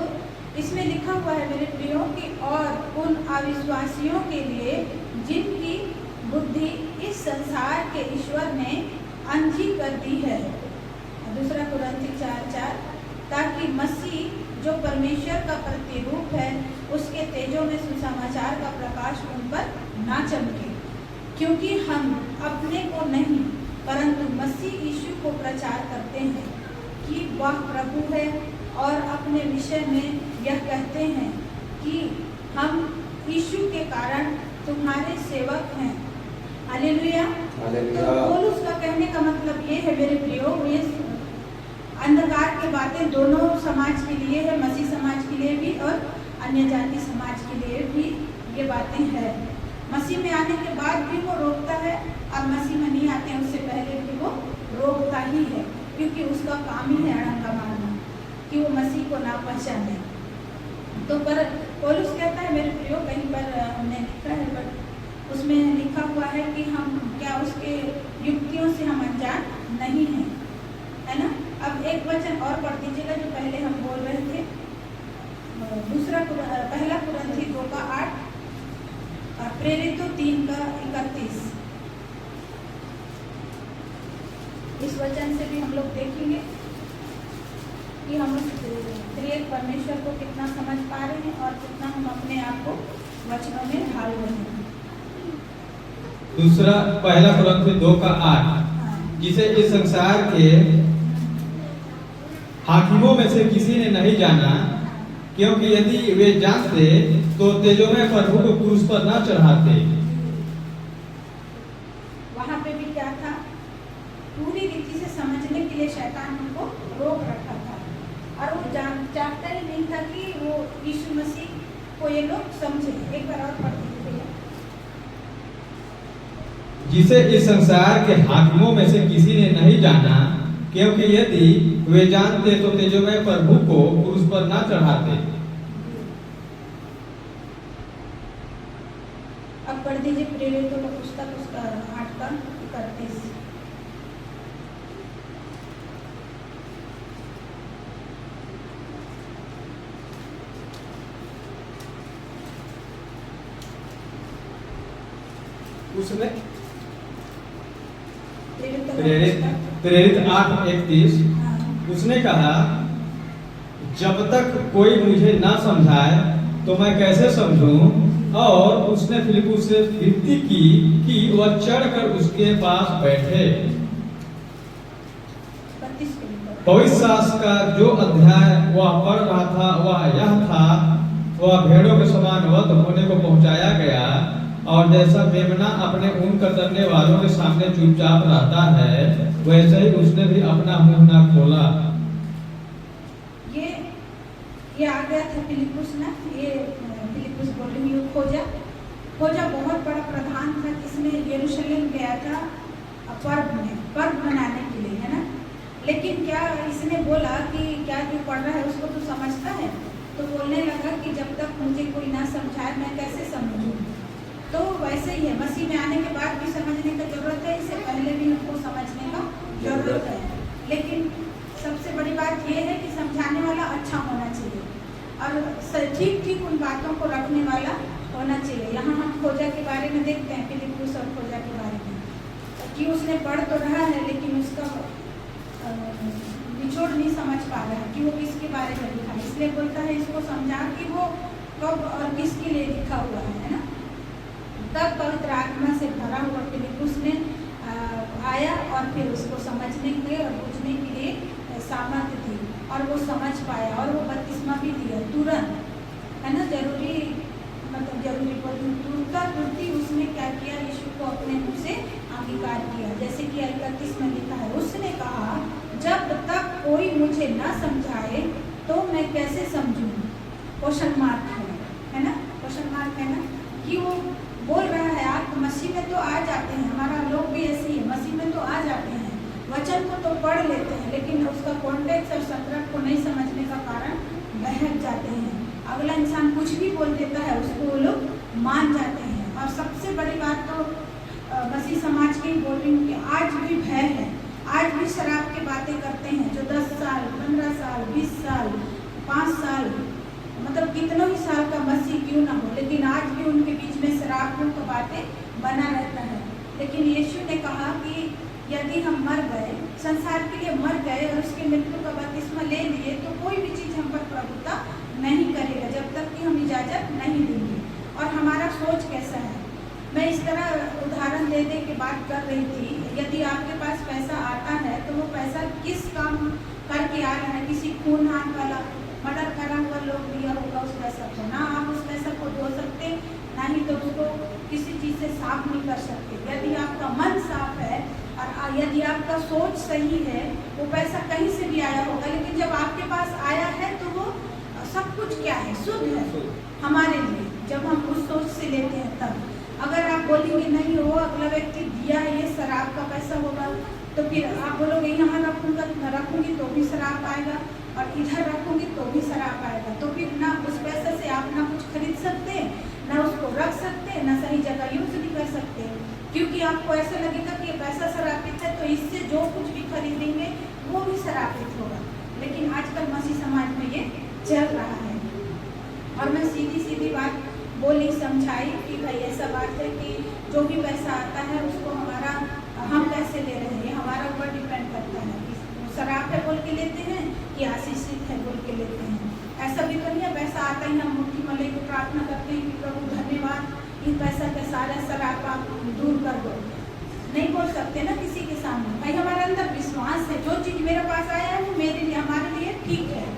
इसमें लिखा हुआ है मेरे प्रियो कि और उन अविश्वासियों के लिए जिनकी बुद्धि इस संसार के ईश्वर ने अंधी कर दी है। दूसरा कुरिन्थी 4:4 ताकि मसीह जो परमेश्वर का प्रतिरूप है उसके तेजों में सुसमाचार का प्रकाश उन पर ना चमके, क्योंकि हम अपने को नहीं परंतु मसीह यीशु को प्रचार करते हैं कि वह प्रभु है और अपने विषय में यह कहते हैं कि हम यीशु के कारण तुम्हारे सेवक हैं। हालेलुया। तो पौलुस का कहने का मतलब ये है मेरे प्रियो, ये अंधकार की बातें दोनों समाज के लिए है, मसीह समाज के लिए भी और अन्य जाति समाज के लिए भी ये बातें हैं। मसीह में आने के बाद भी वो रोकता है और मसीह में नहीं आते हैं उससे पहले भी वो रोकता ही है, क्योंकि उसका काम ही है अड़ंगा मारना कि वो मसीह को ना पहचाने। तो पर पौलुस कहता है मेरे प्रियो, कहीं पर हमने लिखा है बट उसमें लिखा हुआ है कि हम क्या उसके युक्तियों से हम अनजान नहीं हैं, है ना। अब एक वचन और पढ़ दीजिएगा जो पहले हम बोल रहे थे, पहला कुरिन्थी 2:8 और प्रेरितों 3:31। इस वचन से भी हम लोग देखेंगे कि हम उस त्रिएक परमेश्वर को कितना समझ पा रहे हैं और कितना हम अपने आप को वचनों में ढाल रहे हैं। दूसरा पहला कुरिन्थी 2:8 जिसे इस संसार के हाकिमों में से किसी ने नहीं जाना, क्योंकि यदि वे जानते तो तेजोमय प्रभु को क्रूस पर न चढ़ाते। वहां पे भी क्या था, पूरी रीति से समझने के लिए शैतान उनको रोक रखा था और वो चाहता ही नहीं था कि वो यीशु मसीह को ये लोग समझे। एक बार और पढ़ दीजिए भैया। जिसे इस संसार के हाकिमों में से किसी ने नहीं जाना, क्योंकि यदि वे जानते तो तेजोमय प्रभु को क्रूस पर ना चढ़ाते। अब पढ़ दीजिए प्रेरितों का पुस्तक उसका 8:31। उसने प्रेरित 8:31 उसने कहा, जब तक कोई मुझे ना समझाए तो मैं कैसे समझूं। और उसने फिलिप्पुस से विनती की कि वह चढ़कर उसके पास बैठे। पवित्र शास्त्र का जो अध्याय वह पढ़ रहा था वह यह था, वह भेड़ों के समान वध होने को पहुंचाया गया और जैसा मेमना अपने ऊन कतरने वालों के सामने चुपचाप रहता है, वैसे ही उसने भी अपना मुंह ना खोला। ये आ गया था फिलिप्पुस ना, ये फिलिप्पुस बोल रही हूँ, खोजा बहुत बड़ा प्रधान था, इसमें यरूशलेम गया था पर्व मनाने के लिए, है ना। लेकिन क्या इसने बोला कि क्या जो पढ़ रहा है उसको तो समझता है, तो बोलने लगा कि जब तक मुझे कोई ना समझाए मैं कैसे समझूं। तो वैसे ही है, मसीह में आने के बाद भी समझने का जरूरत है, इससे पहले भी हमको समझने का जरूरत है। लेकिन सबसे बड़ी बात यह है कि समझाने वाला अच्छा होना चाहिए और ठीक उन बातों को रखने वाला होना चाहिए। यहाँ हम खोजा के बारे में देखते हैं, फिलिप्पुस और खोजा के बारे में कि उसने पढ़ तो रहा है लेकिन उसका निचोड़ नहीं समझ पा रहा है कि वो किसके बारे में लिखा है, इसलिए बोलता है इसको समझा कि वो कब और किसके लिए लिखा हुआ है ना। तब पवित्र आत्मा से भरा हुआ फिलिप्पुस ने आया और फिर उसको समझने के और बुझने के लिए सामर्थ्य दी और वो समझ पाया और वो बपतिस्मा भी दिया तुरंत, है ना। जरूरी तुरंती उसने क्या किया, यीशु को अपने मुँह से अंगीकार किया। जैसे कि 31 में लिखा है, उसने कहा जब तक कोई मुझे न समझाए तो मैं कैसे समझूं। क्वेश्चन मार्क है ना, क्वेश्चन मार्क है ना, कि वो बोल रहा है आप मसीह में तो आ जाते हैं, हमारा लोग भी ऐसे ही है, मसीह में तो आ जाते हैं, वचन को तो पढ़ लेते हैं, लेकिन उसका कॉन्टेक्स्ट और संदर्भ को नहीं समझने का कारण बहक जाते हैं। अगला इंसान कुछ भी बोल देता है उसको वो लोग मान जाते हैं। और सबसे बड़ी बात तो मसीह समाज की बोल रही हूँ कि आज भी भय है, आज भी शराब की बातें करते हैं जो 10 साल 15 साल 20 साल 5 साल मतलब कितनों ही साल का मसीह क्यों ना हो, लेकिन आज भी उनके बीच में शराबियों की बातें बना रहता है। लेकिन यीशु ने कहा कि यदि हम मर गए, संसार के लिए मर गए और उसके मृत्यु का बपतिस्मा ले लिए, तो कोई भी चीज़ हम पर प्रभुता नहीं करेगा जब तक कि हम इजाज़त नहीं देंगे। और हमारा सोच कैसा है, मैं इस तरह उदाहरण दे के बात कर रही थी, यदि आपके पास पैसा आता है तो वो पैसा किस काम करके आ रहा है, किसी खूनहान वाला मर्डर करा हुआ लोग दिया होगा उस पैसा को, ना आप उस पैसा को धो सकते, ना ही तो उसको किसी चीज़ से साफ नहीं कर सकते। यदि आपका मन साफ है और यदि आपका सोच सही है, वो पैसा कहीं से भी आया होगा, लेकिन जब आपके पास आया है तो वो सब कुछ क्या है, शुद्ध है हमारे लिए। जब हम उस सोच से लेते हैं तब अगर आप बोलेंगे नहीं वो अगला व्यक्ति दिया है, ये शराब का पैसा होगा, तो फिर आप बोलोगे यहाँ रखूँगी तो भी शराब आएगा और इधर रखूँगी तो भी शराब आएगा, तो फिर ना उस पैसे से आप ना कुछ खरीद सकते, ना उसको रख सकते, ना सही जगह यूज भी कर सकते, क्योंकि आपको ऐसा लगेगा कि ये पैसा शराबित है तो इससे जो कुछ भी खरीदेंगे वो भी शराबित होगा। लेकिन आजकल मसीह समाज में ये चल रहा है। और मैं सीधी सीधी बात बोली समझाई कि भाई ऐसा बात है कि जो भी पैसा आता है उसको हमारा हम कैसे ले रहे हैं हमारा ऊपर डिपेंड करता है कि शराब है बोल के लेते हैं कि आशीषित है बोल के लेते हैं। ऐसा भी तो नहीं है पैसा आता ही हम मुट्ठी मले को प्रार्थना करते हैं कि प्रभु धन्यवाद इस पैसा के सारा शराब आप दूर कर दो, नहीं बोल सकते ना किसी के सामने। भाई हमारे अंदर विश्वास है, जो चीज़ मेरे पास आया है वो मेरे लिए हमारे लिए ठीक है।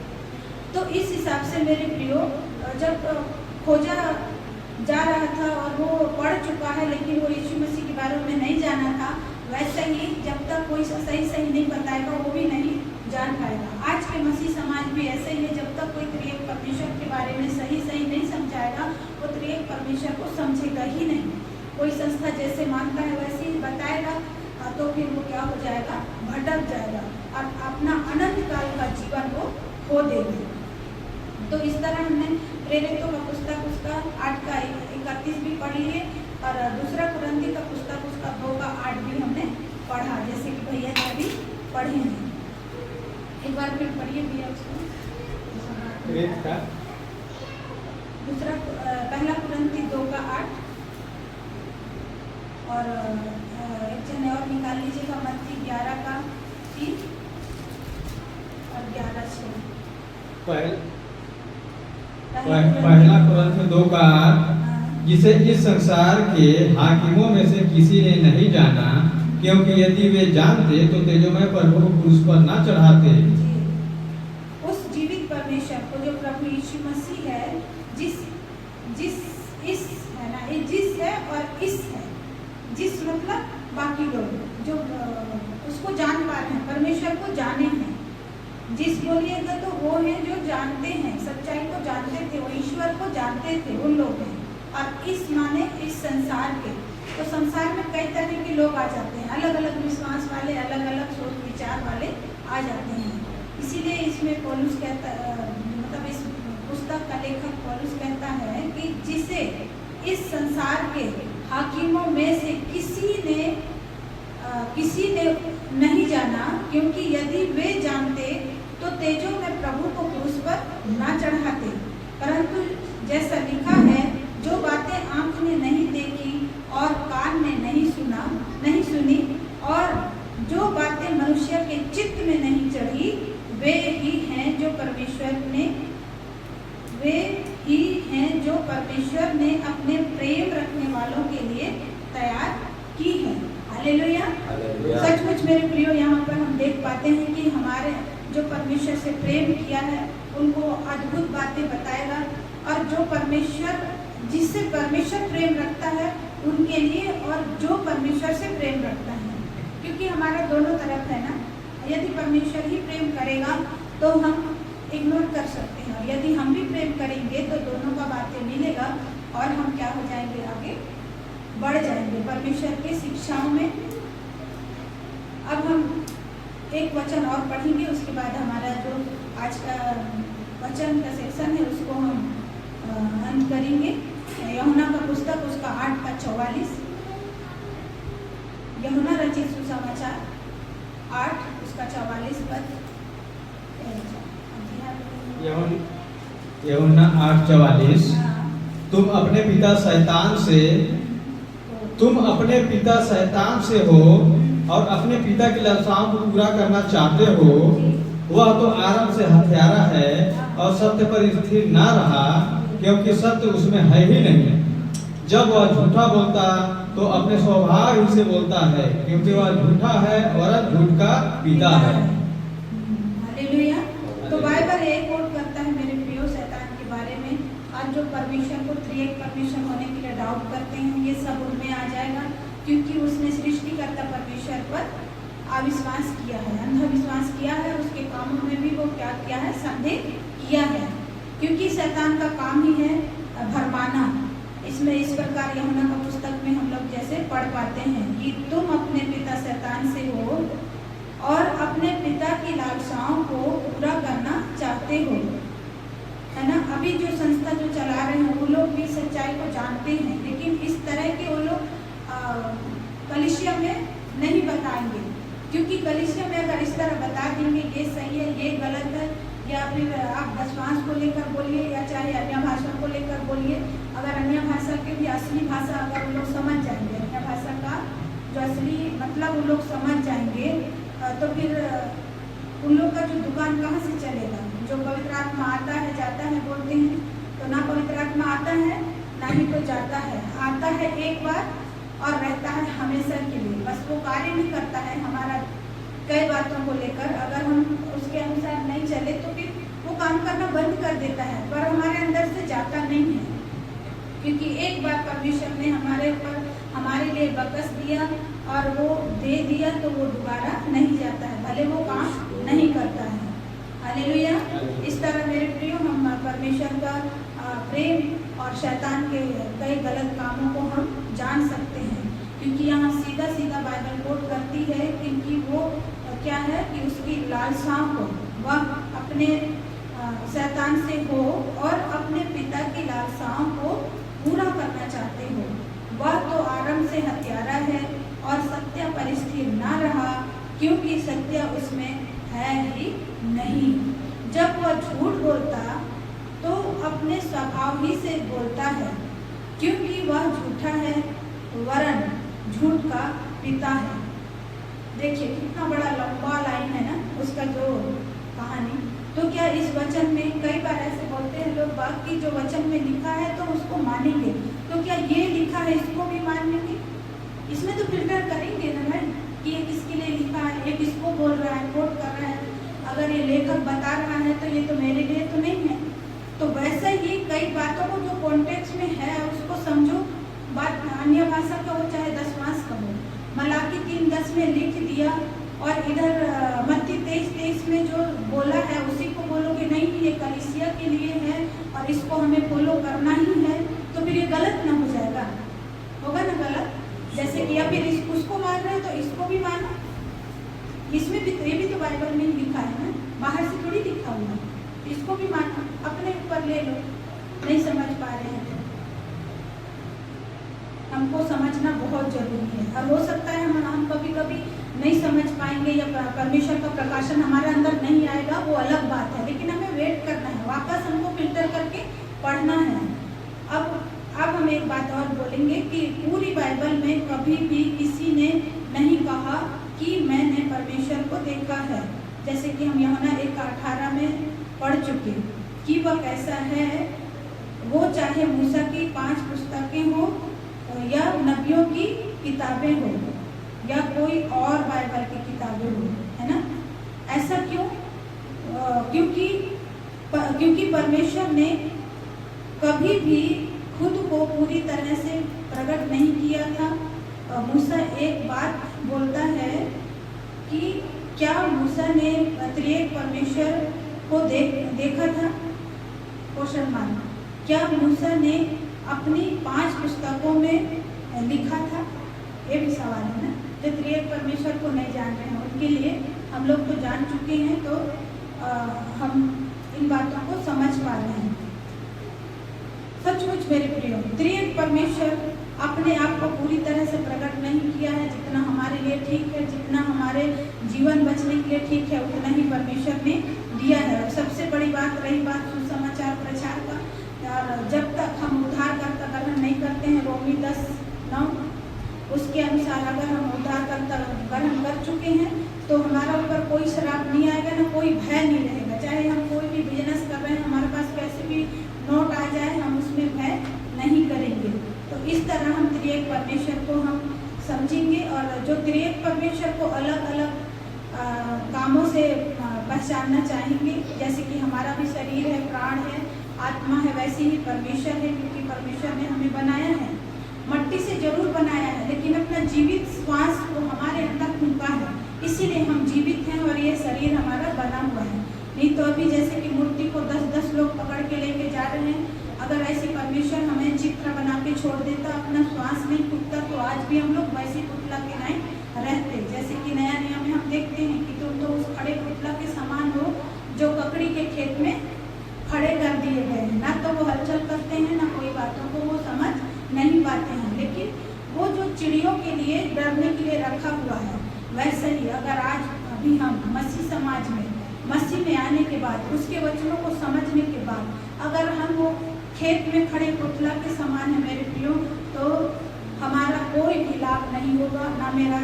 तो इस हिसाब से मेरे प्रियो, जब खोजा जा रहा था और वो पढ़ चुका है लेकिन वो यीशु मसीह के बारे में नहीं जाना था, वैसे ही जब तक कोई सही नहीं बताएगा वो भी नहीं जान पाएगा। आज के मसीह समाज भी ऐसे ही है, जब तक कोई त्रिएक परमेश्वर के बारे में सही नहीं समझाएगा वो त्रिएक परमेश्वर को समझेगा ही नहीं। कोई संस्था जैसे मानता है वैसे ही बताएगा तो फिर वो क्या हो जाएगा, भटक जाएगा और अपना अनंत काल का जीवन को खो देगा। तो इस तरह हमने प्रेरितों का पुस्तक उसका 8 का 31 भी पढ़ लिए और दूसरा कुरंती का पुस्तक उसका 2 का 8 भी हमने पढ़ा, जैसे कि भैया ने अभी पढ़े हैं। एक बार फिर पढ़िए भैया उसको। दूसरा पहला कुरंती 2 का 8 और एक जन और निकाल लीजिएगा मत्ती 11 का 3 और 11:6। पहला कुरंती 2 का 8, जिसे इस संसार के हाकिमों में से किसी ने नहीं जाना, क्योंकि यदि वे जानते तो तेजोमय प्रभु को क्रूस पर न चढ़ाते। उस जीवित परमेश्वर को जो प्रभु यीशु मसीह है, जिस है और इस है, जिस मतलब बाकी लोग जो उसको जान पा रहे हैं, परमेश्वर को जाने हैं। जिस बोलिएगा तो वो है जो जानते हैं, सच्चाई को जानते थे, वो ईश्वर को जानते थे, उन लोग हैं। और इस माने इस संसार के, तो संसार में कई तरह के लोग आ जाते हैं, अलग अलग विश्वास वाले, अलग अलग सोच विचार वाले आ जाते हैं। इसीलिए इसमें पौलुस कहता, मतलब इस पुस्तक का लेखक पौलुस कहता है कि जिसे इस संसार के हाकिमों में से किसी ने नहीं जाना, क्योंकि यदि वे जानते तो तेजों में प्रभु को क्रूस पर ना चढ़ाते। परंतु जैसा लिखा है, जो बातें आंख ने नहीं देखी और कान ने नहीं सुनी और जो बातें मनुष्य के चित्त में नहीं चढ़ी, वे ही हैं जो परमेश्वर ने अपने प्रेम रखने वालों के लिए तैयार की है। हालेलुया। सचमुच मेरे प्रियो, यहाँ पर हम देख पाते हैं कि हमारे जो परमेश्वर से प्रेम किया है उनको अद्भुत बातें बताएगा, और जो परमेश्वर जिससे परमेश्वर प्रेम रखता है उनके लिए, और जो परमेश्वर से प्रेम रखता है, क्योंकि हमारा दोनों तरफ है ना। यदि परमेश्वर ही प्रेम करेगा तो हम इग्नोर कर सकते हैं, और यदि हम भी प्रेम करेंगे तो दोनों का बातें मिलेगा और हम क्या हो जाएंगे, आगे बढ़ जाएंगे परमेश्वर के शिक्षाओं में। अब हम एक वचन और पढ़ेंगे, उसके बाद हमारा जो आज का वचन का सेक्शन है उसको हम अंत करेंगे। यूहन्ना का पुस्तक उसका 8:44, यूहन्ना रचित सुसमाचार 8 उसका 44 पद। यूहन्ना 8:44, तुम अपने पिता शैतान से हो और अपने पिता की लालसाओं को पूरा करना चाहते हो। वह तो आरंभ से हत्यारा है और सत्य पर स्थिर ना रहा, क्योंकि सत्य उसमें है ही नहीं। जब वह झूठा बोलता तो अपने स्वभाव ही से बोलता है, क्योंकि वह झूठा है और झूठ का पिता है। हालेलुया। तो बाइबल एक कोट करता है मेरे प्रियो शैतान के बारे में, और जो परमेश्वर को त्रिएक परमेश्वर होने के लिए डाउट करते हैं, ये सब उनमें आ जाएगा, क्योंकि उसने सृष्टिकर्ता परमेश्वर पर अविश्वास किया है, अंधविश्वास किया है। उसके कामों में भी वो क्या किया है, संदेह किया है, क्योंकि शैतान का काम ही है भरमाना। इसमें इस प्रकार यूहन्ना का पुस्तक में हम लोग जैसे पढ़ पाते हैं कि तुम अपने पिता शैतान से हो और अपने पिता की लालसाओं को पूरा करना चाहते हो, है ना। अभी जो संस्था जो चला रहे हैं वो लोग भी सच्चाई को जानते हैं, लेकिन इस तरह के वो लोग कलीसिया में नहीं बताएंगे, क्योंकि कलीसिया में अगर इस तरह बता देंगे ये सही है ये गलत है, या फिर आप दशवांश को लेकर बोलिए या चाहे अन्य भाषा को लेकर बोलिए, अगर अन्य भाषा के भी असली भाषा अगर वो लोग समझ जाएंगे, अन्य भाषा का जो असली मतलब वो लोग समझ जाएंगे, तो फिर उन लोग का जो दुकान कहाँ से चलेगा। जो पवित्र आत्मा आता है जाता है बोलते हैं, तो ना पवित्र आत्मा आता है ना ही तो जाता है, आता है एक बार और रहता है हमेशा के लिए, बस वो कार्य नहीं करता है हमारा कई बातों को लेकर। अगर हम उसके अनुसार नहीं चले तो फिर वो काम करना बंद कर देता है, पर हमारे अंदर से जाता नहीं है, क्योंकि एक बार परमेश्वर ने हमारे ऊपर हमारे लिए बकस दिया और वो दे दिया, तो वो दोबारा नहीं जाता है, भले वो काम नहीं करता है। हालेलुया। इस तरह मेरे प्रियो हम परमेश्वर का प्रेम और शैतान के कई गलत कामों को हम जान सकते हैं, क्योंकि यहाँ सीधा सीधा बाइबल कोट करती है कि वो क्या है कि उसकी लालसाओं को वह अपने शैतान से हो और अपने पिता की लालसाओं को पूरा करना चाहते हो। वह तो आरंभ से हत्यारा है और सत्य पर स्थिर ना रहा, क्योंकि सत्य उसमें है ही नहीं। जब वह झूठ बोलता तो अपने स्वभाव ही से बोलता है, क्योंकि वह झूठा है वरन झूठ का पिता है। देखिए कितना बड़ा लंबा लाइन है ना उसका जो कहानी। तो क्या इस वचन में कई बार ऐसे बोलते हैं लोग बाकी जो वचन में लिखा है तो उसको मानेंगे, तो क्या ये लिखा है इसको भी मानेंगे? इसमें तो फिल्टर करेंगे ना भाई कि ये किसके लिए लिखा है, ये किसको बोल रहा है, कोट कर रहा है। अगर ये लेखक बता रहा है तो ये तो मेरे लिए तो नहीं है। तो वैसे ही कई बातों को जो कॉन्टेक्स्ट में है उसको समझो। बात अन्य भाषा का हो चाहे दशवांश का हो, मलाकी 3:10 में लिख दिया और इधर मत्ती 23:23 में जो बोला है उसी को बोलोगे नहीं ये कलीसिया के लिए है और इसको हमें फॉलो करना ही है, तो फिर ये गलत ना हो जाएगा, होगा ना गलत। जैसे कि या फिर उसको मान रहे हो तो इसको भी मानो, इसमें भी ये भी तो बाइबल में लिखा है ना, बाहर से थोड़ी लिखा हुआ है। इसको भी मानो, अपने ऊपर ले लो। नहीं समझ पा रहे हैं हमको समझना बहुत जरूरी है। और हो सकता है हम कभी कभी नहीं समझ पाएंगे या परमेश्वर का प्रकाशन हमारे अंदर नहीं आएगा, वो अलग बात है, लेकिन हमें वेट करना है, वापस हमको फिल्टर करके पढ़ना है। अब हम एक बात और बोलेंगे कि पूरी बाइबल में कभी भी किसी ने नहीं कहा कि मैंने परमेश्वर को देखा है। जैसे कि हम यूहन्ना 1:18 में पढ़ चुके कि वह कैसा है, वो चाहे मूसा की 5 पुस्तकें हो या नबियों की किताबें हो या कोई और बाइबल की किताबें हो, है ना। ऐसा क्यों? क्योंकि परमेश्वर ने कभी भी खुद को पूरी तरह से प्रकट नहीं किया था। मूसा एक बात बोलता है कि क्या मूसा ने त्रिएक परमेश्वर को देखा था? Question mark. क्या मूसा ने अपनी 5 पुस्तकों में लिखा था? ये भी सवाल है ना। जो त्रिएक परमेश्वर को नहीं जान रहे हैं उनके लिए, हम लोग तो जान चुके हैं तो हम इन बातों को समझ पा रहे हैं। सचमुच मेरे प्रियो, त्रिएक परमेश्वर अपने आप को पूरी तरह से प्रकट नहीं किया है। जितना हमारे लिए ठीक है, जितना हमारे जीवन बचने के लिए ठीक है, उतना ही परमेश्वर ने दिया है। और सबसे बड़ी बात रही बात सुसमाचार प्रचार का, और जब तक हम उद्धारकर्ता ग्रहण नहीं करते हैं, रोमी 10:9 उसके अनुसार अगर हम उद्धारकर्ता ग्रहण कर चुके हैं तो हमारा ऊपर कोई श्राप नहीं आएगा, ना कोई भय नहीं रहेगा। चाहे हम कोई भी बिजनेस कर रहे हैं, हमारे पास कैसे भी नोट आ जाए, हम उसमें भय नहीं करेंगे। तो इस तरह हम त्रिएक परमेश्वर को हम समझेंगे। और जो त्रिएक परमेश्वर को अलग अलग कामों से पहचानना चाहेंगे, जैसे कि हमारा भी शरीर है, प्राण है, आत्मा है, वैसे ही परमेश्वर है। क्योंकि परमेश्वर ने हमें बनाया है, मट्टी से जरूर बनाया है, लेकिन अपना जीवित श्वास को हमारे अंदर फूंका है, इसीलिए हम जीवित हैं और ये शरीर हमारा बना हुआ है। नहीं तो अभी जैसे कि मूर्ति को 10-10 लोग पकड़ के लेके जा रहे हैं, अगर ऐसे परमेश्वर हमें चित्र बना के छोड़ देता, अपना श्वास नहीं फूकता, तो आज भी हम लोग वैसे पुतला के नहीं रहते। जैसे कि नया नियम में हम देखते हैं कि तुम तो उस खड़े पुतला के समान हो जो ककड़ी के खेत में खड़े कर दिए गए हैं। ना तो वो हलचल करते हैं, ना कोई बातों को वो समझ नहीं पाते हैं। लेकिन वो जो चिड़ियों के लिए डरने के लिए रखा हुआ है, वैसे ही अगर आज अभी हम मसीह समाज में, मसीह में आने के बाद, उसके वचनों को समझने के बाद, अगर हम वो खेत में खड़े पुतला के समान है मेरे प्रियो, तो हमारा कोई भी लाभ नहीं होगा, ना मेरा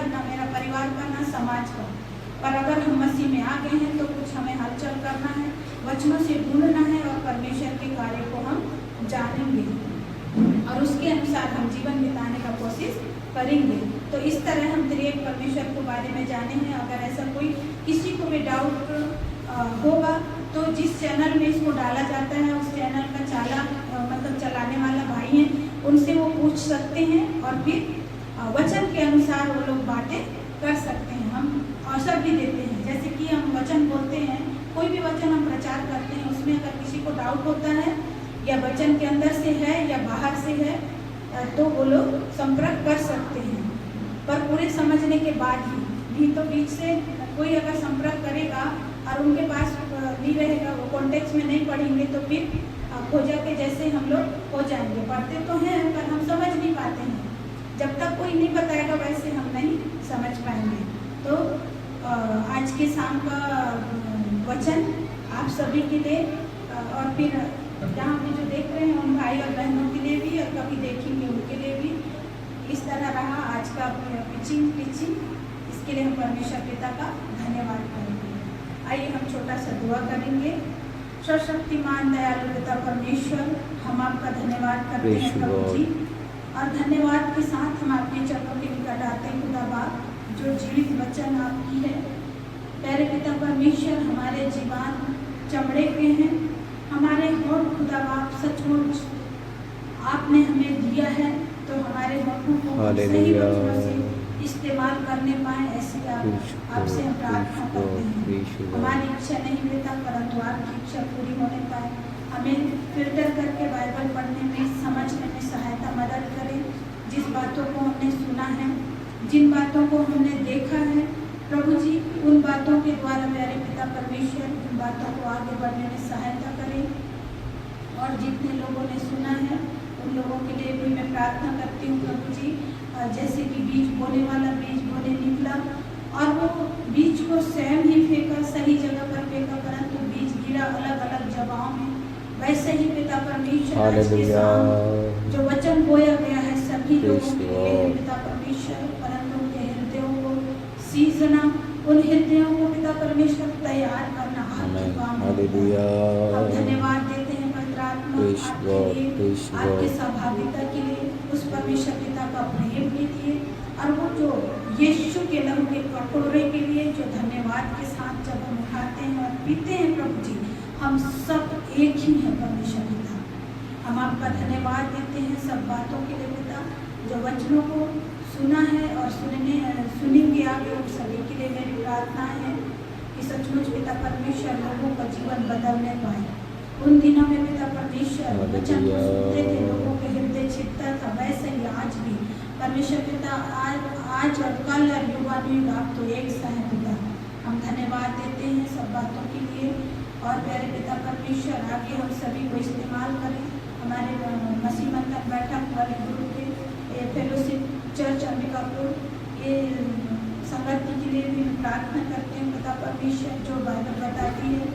ना मेरा परिवार का, ना समाज का। पर अगर हम मसीह में आ गए हैं तो कुछ हमें हलचल करना है, वचनों से ढूंढना है और परमेश्वर के कार्य को हम जानेंगे और उसके अनुसार हम जीवन बिताने का कोशिश करेंगे। तो इस तरह हम त्रिएक परमेश्वर के बारे में जाने हैं। अगर ऐसा कोई किसी को भी डाउट होगा तो जिस चैनल में इसको डाला जाता है, उस चैनल का मतलब चलाने वाला भाई है, उनसे वो पूछ सकते हैं और फिर वचन के अनुसार वो लोग बातें कर सकते हैं। हम अवसर भी देते हैं, जैसे कि हम वचन बोलते हैं, कोई भी वचन हम प्रचार करते हैं, उसमें अगर किसी को डाउट होता है या वचन के अंदर से है या बाहर से है, तो वो लोग संपर्क कर सकते हैं। पर पूरे समझने के बाद ही तो बीच से कोई अगर संपर्क करेगा और उनके पास नहीं रहेगा, वो कॉन्टेक्स्ट में नहीं पढ़ेंगे, तो फिर खोजा के जैसे हम लोग हो जाएंगे। पढ़ते तो हैं पर हम समझ नहीं पाते हैं। जब तक कोई नहीं बताएगा वैसे हम नहीं समझ पाएंगे। तो आज के शाम का वचन आप सभी के लिए और फिर जहाँ भी जो देख रहे हैं उन भाई और बहनों के लिए भी, और कभी देखेंगे उनके लिए भी, इस तरह रहा आज का टीचिंग। इसके लिए हम परमेश्वर पिता का धन्यवाद करेंगे। आइए हम छोटा सा दुआ करेंगे। सर्वशक्तिमान दयालु पिता परमेश्वर, हम आपका धन्यवाद करते हैं प्रभु जी, और धन्यवाद के साथ हम अपने चरणों के निकट आते हैं खुदा बाप, जो जीवित वचन आपकी है। प्यारे पिता परमेश्वर, हमारे जीवन चमड़े के हैं, हमारे होंठ खुदा बाप सचमुच आपने हमें दिया है, तो हमारे होठों को सही वचनों से इस्तेमाल करने पाए, ऐसी आपसे हम प्रार्थना करते हैं। हमारी इच्छा नहीं बेटा, परंतु आपकी इच्छा पूरी होने पाए। हमें फिल्टर करके बाइबल पढ़ने में, समझने में सहायता मदद करें। जिस बातों को हमने सुना है, जिन बातों को हमने देखा है प्रभु जी, उन बातों के द्वारा प्यारे पिता परमेश्वर उन बातों को आगे बढ़ने में सहायता करें। और जितने लोगों ने सुना है उन लोगों के लिए भी मैं प्रार्थना करती हूँ प्रभु जी, जैसे कि बीज बोने वाला बीज बोने निकला और वो बीज को स्वयं ही फेंका, सही जगह पर फेंका, परंतु बीज गिरा अलग अलग जगहों में। वैसे ही पिता परमेश्वर आज के साथ जो वचन बोया गया है सभी लोगों के लिए पिता परमेश्वर, परंतु उनके हृदयों को सीजना, उन हृदयों को पिता परमेश्वर तैयार करना आपके काम है। हालेलुया। हम धन्यवाद देते हैं पवित्र आत्मा Praise आपके God, लिए, praise आपके God। सहभागिता के लिए, उस परमेश्वर पिता का प्रेम के लिए, और वो जो यीशु के लहू के कटोरे के लिए जो धन्यवाद के साथ जब हम उठाते हैं और पीते हैं प्रभु जी, हम सब एक ही हैं परमेश्वर पिता। हम आपका धन्यवाद देते हैं सब बातों के लिए पिता, जो वचनों को सुना है और सुनेंगे आगे उन सभी के लिए मेरी प्रार्थना है कि सचमुच पिता परमेश्वर लोगों का जीवन बदलने पाए। उन दिनों में पिता परमेश्वर वचन को सुनते थे, लोगों के हृदय छिपता था, वैसे ही आज भी परमेश्वर पिता आज और कल और युगानुयुग आप तो एक सा है पिता। हम धन्यवाद देते हैं सब बातों के लिए, और प्यारे पिता परमेश्वर आगे हम सभी को इस्तेमाल करें। हमारे मसीह मंथन बैठक वाले ग्रुप के फेलोशिप चर्च अंबिकापुर ये संगति के लिए भी प्रार्थना करते हैं पिता परमेश्वर, जो बाइबल बताती है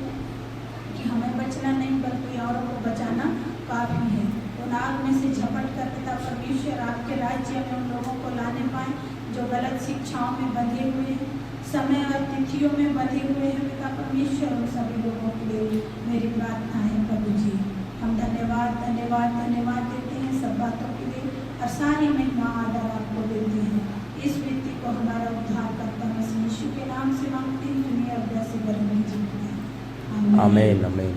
कि हमें बचना नहीं बल्कि औरों को बचाना काफ़ी है। उन आग में से झपट कर पिता परमेश्वर आपके राज्य में उन लोगों को लाने पाए जो गलत शिक्षाओं में बंधे हुए हैं, समय और तिथियों में बंधे हुए हैं पिता परमेश्वर। उन सभी लोगों के लिए मेरी प्रार्थना है प्रभु जी। हम धन्यवाद धन्यवाद धन्यवाद देते हैं सब बातों के लिए, और सारी महिमा आदर आपको देते हैं। इस विनती को हमारा उद्धार करता मसीह यीशु के नाम से मांगते हैं, दुनिया और जैसे बरमी जी। आमीन आमीन।